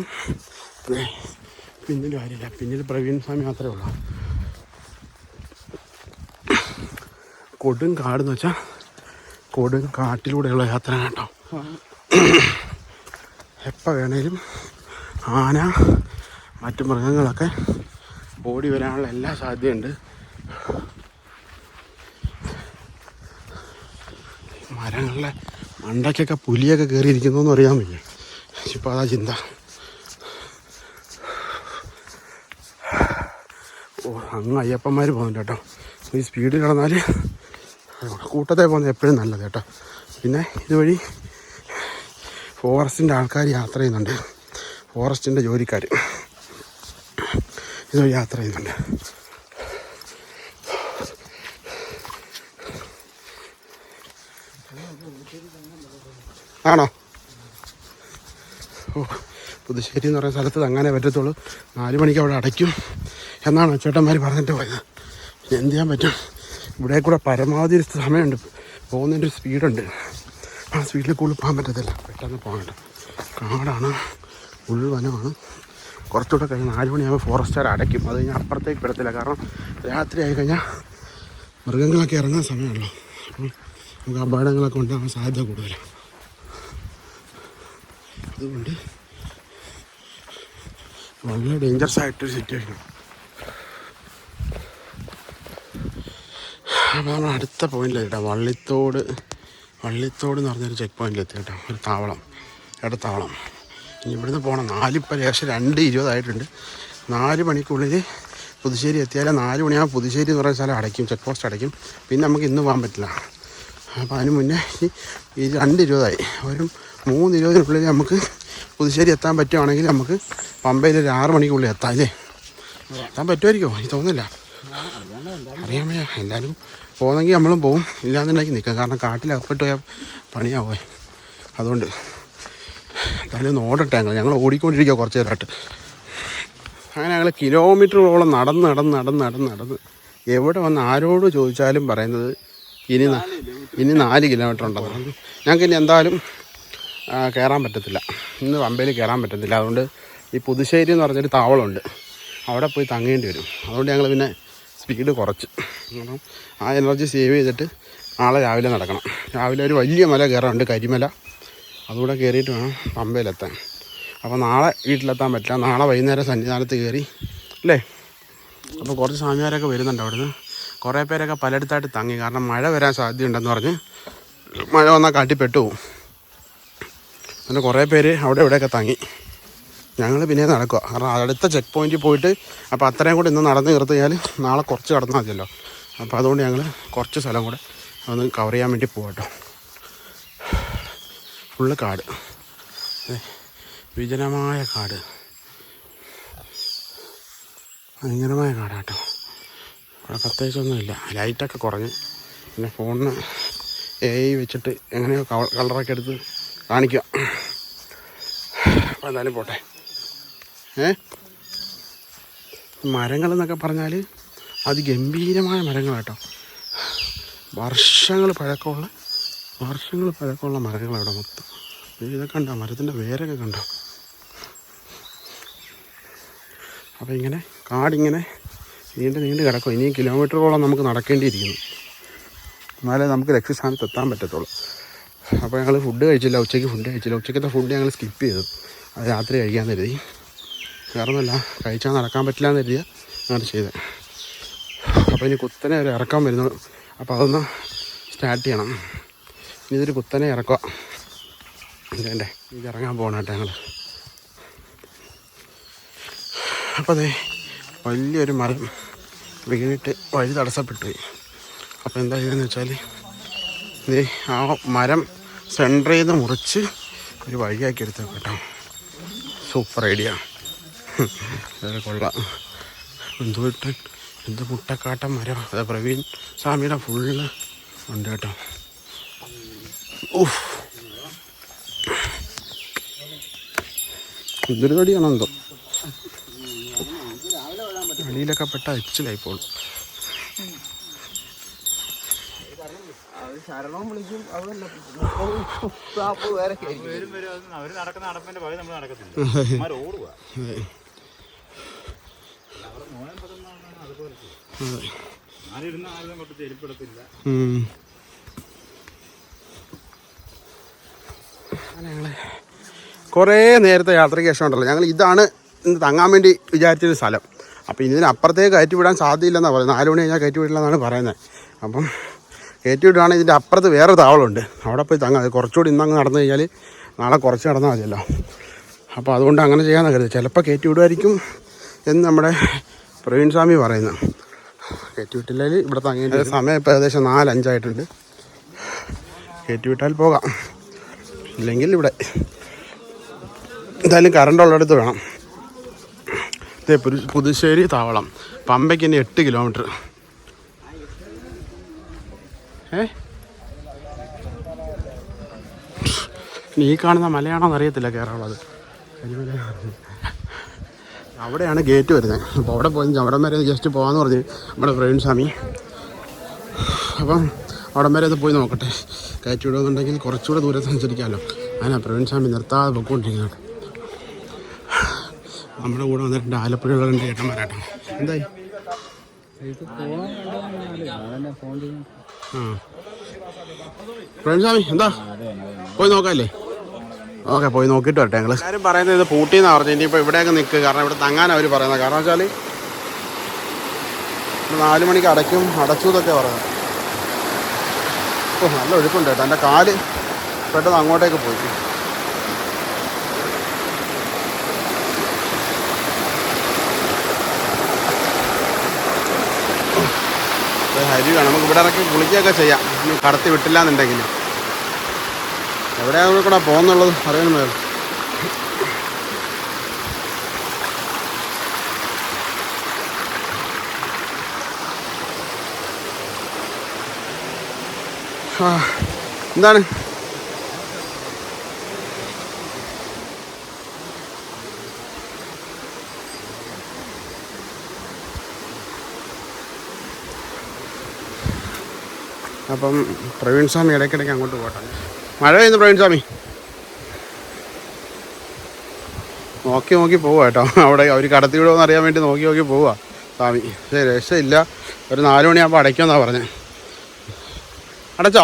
പിന്നിലും ആരില്ല. പിന്നിൽ പ്രവീൺ സ്വാമി മാത്രമേ ഉള്ളൂ. കൊടും കാടെന്ന് വെച്ചാൽ കൊടും കാട്ടിലൂടെയുള്ള യാത്ര കേട്ടോ. എപ്പോൾ വേണേലും ആന മറ്റു മൃഗങ്ങളൊക്കെ ഓടി വരാനുള്ള എല്ലാ സാധ്യതയുണ്ട്. മരങ്ങളിലെ മണ്ടയ്ക്കൊക്കെ പുലിയൊക്കെ കയറിയിരിക്കുന്നതെന്ന് അറിയാൻ വയ്യ. ഇപ്പോൾ അതാ ചിന്ത. അങ്ങ് അയ്യപ്പന്മാർ പോകുന്നുണ്ട് കേട്ടോ. ഈ സ്പീഡിൽ കിടന്നാൽ കൂട്ടത്തെ പോകുന്നത് എപ്പോഴും നല്ലത് കേട്ടോ. പിന്നെ ഇതുവഴി ഫോറസ്റ്റിൻ്റെ ആൾക്കാർ യാത്ര ചെയ്യുന്നുണ്ട്. ഫോറസ്റ്റിൻ്റെ ജോലിക്കാർ ഇതുവഴി യാത്ര ചെയ്യുന്നുണ്ട്. ആണോ? ഓ, പുതുശ്ശേരി എന്ന് പറയുന്ന സ്ഥലത്ത് അങ്ങനെ പറ്റത്തുള്ളൂ. 4 മണിക്ക് അവിടെ അടയ്ക്കും എന്നാണ് ചേട്ടന്മാർ പറഞ്ഞിട്ട് പോയത്. എന്ത് ചെയ്യാൻ പറ്റും? ഇവിടെ കൂടെ പരമാവധി ഒരു സമയമുണ്ട്, പോകുന്നതിൻ്റെ ഒരു സ്പീഡുണ്ട്. ആ സ്പീഡിൽ കൂടുതൽ പോകാൻ പറ്റത്തില്ല. പെട്ടെന്ന് പോകണ്ട. കാടാണ്, ഉൾവനമാണ്. കുറച്ചുകൂടെ കഴിഞ്ഞ് 4 മണിയാകുമ്പോൾ ഫോറസ്റ്റുകാർ അടയ്ക്കും. അത് കഴിഞ്ഞാൽ അപ്പുറത്തേക്ക് വിടത്തില്ല. കാരണം രാത്രി ആയി കഴിഞ്ഞാൽ മൃഗങ്ങളൊക്കെ ഇറങ്ങുന്ന സമയമുള്ളൂ. അപ്പം നമുക്ക് അപകടങ്ങളൊക്കെ ഉണ്ടാകാൻ സാധ്യത കൂടുതലാണ്. അതുകൊണ്ട് വളരെ ഡേഞ്ചറസ് ആയിട്ടൊരു സിറ്റുവേഷൻ. അപ്പോൾ നമ്മൾ അടുത്ത പോയിന്റിലെത്തി കേട്ടോ. വള്ളിത്തോട് എന്ന് പറഞ്ഞൊരു ചെക്ക് പോയിന്റിലെത്തി കേട്ടോ. ഒരു താവളം, ഇടത്താവളം. ഇനി ഇവിടുന്ന് പോകണം. 4 ഇപ്പോൾ ഏകദേശം 2:20 ആയിട്ടുണ്ട്. 4 മണിക്കുള്ളിൽ പുതുശ്ശേരി എത്തിയാൽ 4 മണിയാകുമ്പോൾ പുതുശ്ശേരി എന്ന് പറയുന്ന സ്ഥലം അടയ്ക്കും, ചെക്ക് പോസ്റ്റ് അടയ്ക്കും. പിന്നെ നമുക്ക് ഇന്ന് പോകാൻ പറ്റില്ല. അപ്പോൾ അതിന് മുന്നേ ഈ 2:20 ഒരു 3:20 നമുക്ക് പുതുശ്ശേരി എത്താൻ പറ്റുവാണെങ്കിൽ നമുക്ക് പമ്പയിൽ ഒരു 6 മണിക്കുള്ളിൽ എത്താം അല്ലേ? എത്താൻ പറ്റുമായിരിക്കുമോ? എനിക്ക് തോന്നുന്നില്ല, അറിയാൻ വയ്യ. എന്തായാലും പോകുന്നെങ്കിൽ നമ്മളും പോവും, ഇല്ലാന്നുണ്ടെങ്കിൽ നിൽക്കാം. കാരണം കാട്ടിൽ അകപ്പെട്ട് പോയാൽ പണിയാവേ. അതുകൊണ്ട് എന്തായാലും ഓടട്ടെ. ഞങ്ങൾ ഓടിക്കൊണ്ടിരിക്കുക കുറച്ച് നേരമായിട്ട്. അങ്ങനെ ഞങ്ങൾ കിലോമീറ്ററുകളോളം നടന്ന് എവിടെ വന്ന് ആരോട് ചോദിച്ചാലും പറയുന്നത് ഇനി 4 കിലോമീറ്റർ ഉണ്ടെന്ന്. ഞങ്ങൾക്ക് ഇനി എന്തായാലും കയറാൻ പറ്റത്തില്ല, ഇന്ന് പമ്പയിൽ കയറാൻ പറ്റത്തില്ല. അതുകൊണ്ട് ഈ പുതുശ്ശേരി എന്ന് പറഞ്ഞൊരു താവളമുണ്ട്, അവിടെ പോയി തങ്ങേണ്ടി വരും. അതുകൊണ്ട് ഞങ്ങൾ പിന്നെ സ്പീഡ് കുറച്ച്. അപ്പം ആ എനർജി സേവ് ചെയ്തിട്ട് നാളെ രാവിലെ നടക്കണം. രാവിലെ ഒരു വലിയ മല കയറാറുണ്ട്, കരിമല. അതുകൂടെ കയറിയിട്ട് വേണം പമ്പയിലെത്താൻ. അപ്പോൾ നാളെ വീട്ടിലെത്താൻ പറ്റില്ല. നാളെ വൈകുന്നേരം സന്നിധാനത്ത് കയറി അല്ലേ. അപ്പോൾ കുറച്ച് സ്വാമിമാരൊക്കെ വരുന്നുണ്ട് അവിടുന്ന്. കുറേ പേരൊക്കെ പലയിടത്തായിട്ട് തങ്ങി. കാരണം മഴ വരാൻ സാധ്യതയുണ്ടെന്ന് പറഞ്ഞ് മഴ വന്നാൽ കാട്ടിപ്പെട്ടു പോകും. അങ്ങനെ കുറേ പേര് അവിടെ ഇവിടെയൊക്കെ തങ്ങി. ഞങ്ങൾ പിന്നെ നടക്കുക. കാരണം അടുത്ത ചെക്ക് പോയിൻറ്റിൽ പോയിട്ട് അപ്പോൾ അത്രയും കൂടെ ഇന്ന് നടന്ന് നിർത്തിയാൽ നാളെ കുറച്ച് കടന്നാൽ മതിയല്ലോ. അപ്പോൾ അതുകൊണ്ട് ഞങ്ങൾ കുറച്ച് സ്ഥലം കൂടെ ഒന്ന് കവർ ചെയ്യാൻ വേണ്ടി പോകാം കേട്ടോ. ഫുള്ള് കാട്, വിജനമായ കാട്, ഭയങ്കരമായ കാടാട്ടോ. അവിടെ പ്രത്യേകിച്ചൊന്നുമില്ല, ലൈറ്റൊക്കെ കുറഞ്ഞ്. പിന്നെ ഫോണിന് AI വെച്ചിട്ട് എങ്ങനെയോ കളറൊക്കെ എടുത്ത് കാണിക്കുക. അപ്പോൾ എന്തായാലും പോട്ടെ. മരങ്ങളെന്നൊക്കെ പറഞ്ഞാൽ അതിഗംഭീരമായ മരങ്ങളാട്ടോ. വർഷങ്ങൾ പഴക്കമുള്ള മരങ്ങളവിടെ മൊത്തം. ഇതൊക്കെ കണ്ടോ, മരത്തിൻ്റെ വേരൊക്കെ കണ്ടോ. അപ്പോൾ ഇങ്ങനെ കാടിങ്ങനെ നീണ്ട് കിടക്കും. ഇനിയും കിലോമീറ്ററുകളോളം നമുക്ക് നടക്കേണ്ടിയിരിക്കുന്നു, എന്നാലേ നമുക്ക് ലക്ഷ്യസ്ഥാനത്ത് എത്താൻ പറ്റത്തുള്ളൂ. അപ്പോൾ ഞങ്ങൾ ഉച്ചയ്ക്കത്തെ ഫുഡ് ഞങ്ങൾ സ്കിപ്പ് ചെയ്തു. അത് രാത്രി കഴിക്കാൻ കരുതി. വേറൊന്നുമില്ല, കഴിച്ചാൽ നടക്കാൻ പറ്റില്ല എന്ന് കരുതിയാൽ അങ്ങനെ ചെയ്തത്. അപ്പോൾ ഇനി കുത്തനെ ഒരു ഇറക്കാൻ വരുന്നു. അപ്പോൾ അതൊന്ന് സ്റ്റാർട്ട് ചെയ്യണം. ഇനി ഇതൊരു കുത്തനെ ഇറക്കുക. ഇതേണ്ടേ ഇത് ഇറങ്ങാൻ പോകണം കേട്ടോ ഞങ്ങൾ. അപ്പോൾ അതെ വലിയൊരു മരം വീണിട്ട് വഴി തടസ്സപ്പെട്ടു പോയി. അപ്പോൾ എന്താ ചെയ്യുകയെന്ന് വെച്ചാൽ ഇത് ആ മരം സെൻറ്ററിൽ നിന്ന് മുറിച്ച് ഒരു വഴിയാക്കി എടുത്ത് കേട്ടോ. സൂപ്പർ ഐഡിയ, വേറെ കൊള്ളാം. എന്ത് മുട്ടക്കാട്ടം മരം. അത് പ്രവീൺ സ്വാമിയുടെ ഫുള്ള് ഉണ്ട് കേട്ടോ. എന്തൊരു തടിയാണോ എന്തോ, അടിയിലൊക്കെ പെട്ട എച്ചിലായിപ്പോൾ. ശരണവും വിളിക്കും. ഞങ്ങൾ കുറേ നേരത്തെ യാത്രയ്ക്ക് ശേഷം ഉണ്ടല്ലോ, ഞങ്ങൾ ഇതാണ് ഇന്ന് തങ്ങാൻ വേണ്ടി വിചാരിച്ചൊരു സ്ഥലം. അപ്പോൾ ഇതിനപ്പുറത്തേക്ക് കയറ്റി വിടാൻ സാധ്യതയില്ലെന്നാണ് പറയുന്നത്. 4 മണി കഴിഞ്ഞാൽ കയറ്റി വിടില്ലെന്നാണ് പറയുന്നത്. അപ്പം കയറ്റി വിടുകയാണെങ്കിൽ ഇതിൻ്റെ അപ്പുറത്ത് വേറെ താവളമുണ്ട്, അവിടെ പോയി തങ്ങാം. അത് കുറച്ചുകൂടി ഇന്നങ്ങ് നടന്നു കഴിഞ്ഞാൽ നാളെ കുറച്ച് നടന്നാൽ മതിയല്ലോ. അപ്പോൾ അതുകൊണ്ട് അങ്ങനെ ചെയ്യാമെന്ന് കരുതി. ചിലപ്പോൾ കയറ്റി വിടുമായിരിക്കും എന്ന് നമ്മുടെ പ്രവീൺ സ്വാമി പറയുന്നത്. കയറ്റി വിട്ടില്ലെങ്കിൽ ഇവിടെ തങ്ങേണ്ട സമയം ഇപ്പോൾ ഏകദേശം 4-5 ആയിട്ടുണ്ട്. കയറ്റി വിട്ടാൽ പോകാം, ഇല്ലെങ്കിൽ ഇവിടെ എന്തായാലും കറണ്ടുള്ളിടത്ത് വേണം. ഇതേ പുതുശ്ശേരി താവളം, പമ്പയ്ക്ക് തന്നെ 8 കിലോമീറ്റർ. ഈ കാണുന്ന മലയാണോന്ന് അറിയത്തില്ല കയറാനുള്ളത്. അവിടെയാണ് ഗേറ്റ് വരുന്നത്. അപ്പോൾ അവിടെ പോയി അവിടം വരെ ജസ്റ്റ് പോകാമെന്ന് പറഞ്ഞ് നമ്മുടെ പ്രവീൺ സ്വാമി. അപ്പം അവിടം വരെ അത് പോയി നോക്കട്ടെ, കയറ്റി വിടുമെന്നുണ്ടെങ്കിൽ കുറച്ചുകൂടെ ദൂരെ സഞ്ചരിക്കാമല്ലോ. അതിനാ പ്രവീൺ സ്വാമി നിർത്താതെ പൊയ്ക്കൊണ്ടിരിക്കുന്നത്. നമ്മുടെ കൂടെ വന്നിട്ടുണ്ട് ആലപ്പുഴയുള്ള 2 ചേട്ടന്മാരാട്ടോ. എന്തായി പ്രവീൺ സ്വാമി എന്താ പോയി നോക്കാമല്ലേ? ഓക്കെ, പോയി നോക്കിയിട്ട് വരട്ടെ ഞങ്ങൾ. എല്ലാവരും പറയുന്നത് ഇത് പൂട്ടിയെന്നാണ് പറഞ്ഞത്. ഇനിയിപ്പോൾ ഇവിടെയൊക്കെ നിൽക്കുക, കാരണം ഇവിടെ തങ്ങാനാണ് അവർ പറയുന്നത്. കാരണം വെച്ചാൽ 4 മണിക്ക് അടച്ചു എന്നൊക്കെ പറയുന്നത്. ഓ, നല്ല ഒഴുക്കുണ്ട് കേട്ടോ. എൻ്റെ കാല് പെട്ടെന്ന് അങ്ങോട്ടേക്ക് പോയി. ഹരി വേണം, നമുക്ക് ഇവിടെ ഇറക്കി കുളിക്കുകയൊക്കെ ചെയ്യാം. ഇനി കടത്തി വിട്ടില്ല എന്നുണ്ടെങ്കിൽ. എവിടെയാണ് കൂടെ പോകുന്നുള്ളത് അറിയണമല്ലോ. എന്താണ് അപ്പം പ്രവീൺ സ്വാമി ഇടയ്ക്കിടയ്ക്ക് അങ്ങോട്ട് പോട്ടെ. മഴ പെയ്യുന്നു പ്രവീൺ സ്വാമി. നോക്കി പോവുക കേട്ടോ. അവിടെ അവർ കടത്തി വിടുമെന്ന് അറിയാൻ വേണ്ടി നോക്കി പോവുക സ്വാമി. പക്ഷേ രക്ഷയില്ല. ഒരു 4 മണിയാകുമ്പോൾ അടയ്ക്കുമെന്നാണ് പറഞ്ഞത്. അടച്ചോ?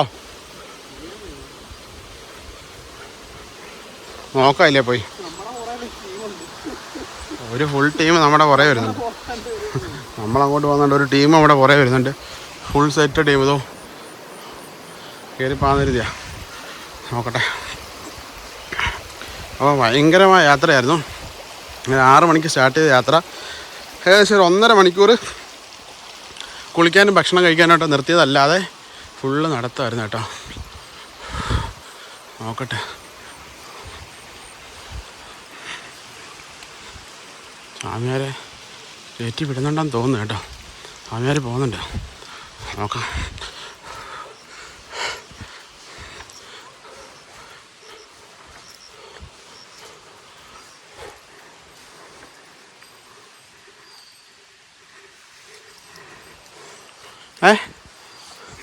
നോക്കാമില്ലേ പോയി. ഒരു ഫുൾ ടീം നമ്മുടെ പുറകെ വരുന്നുണ്ട്. നമ്മളങ്ങോട്ട് പോകുന്നുണ്ട്. ഒരു ടീം അവിടെ പുറകെ വരുന്നുണ്ട്. Full set team. ഇതോ കയറി പാന്നിരുതിയാ. നോക്കട്ടെ. അപ്പോൾ ഭയങ്കരമായ യാത്രയായിരുന്നു. 6 മണിക്ക് സ്റ്റാർട്ട് ചെയ്ത യാത്ര ഏകദേശം ഒരു 1.5 മണിക്കൂർ കുളിക്കാനും ഭക്ഷണം കഴിക്കാനായിട്ട് നിർത്തിയതല്ലാതെ ഫുള്ള് നടത്തുമായിരുന്നു കേട്ടോ. നോക്കട്ടെ. സ്വാമിയാരെ കയറ്റി വിടുന്നുണ്ടെന്ന് തോന്നുന്നു കേട്ടോ. സ്വാമിയാർ പോകുന്നുണ്ട്. നോക്കാം.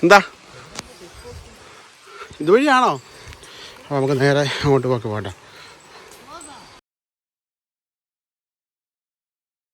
എന്താ ഇതുവഴിയാണോ? അപ്പോൾ നമുക്ക് നേരെ അങ്ങോട്ട് പോട്ടെ.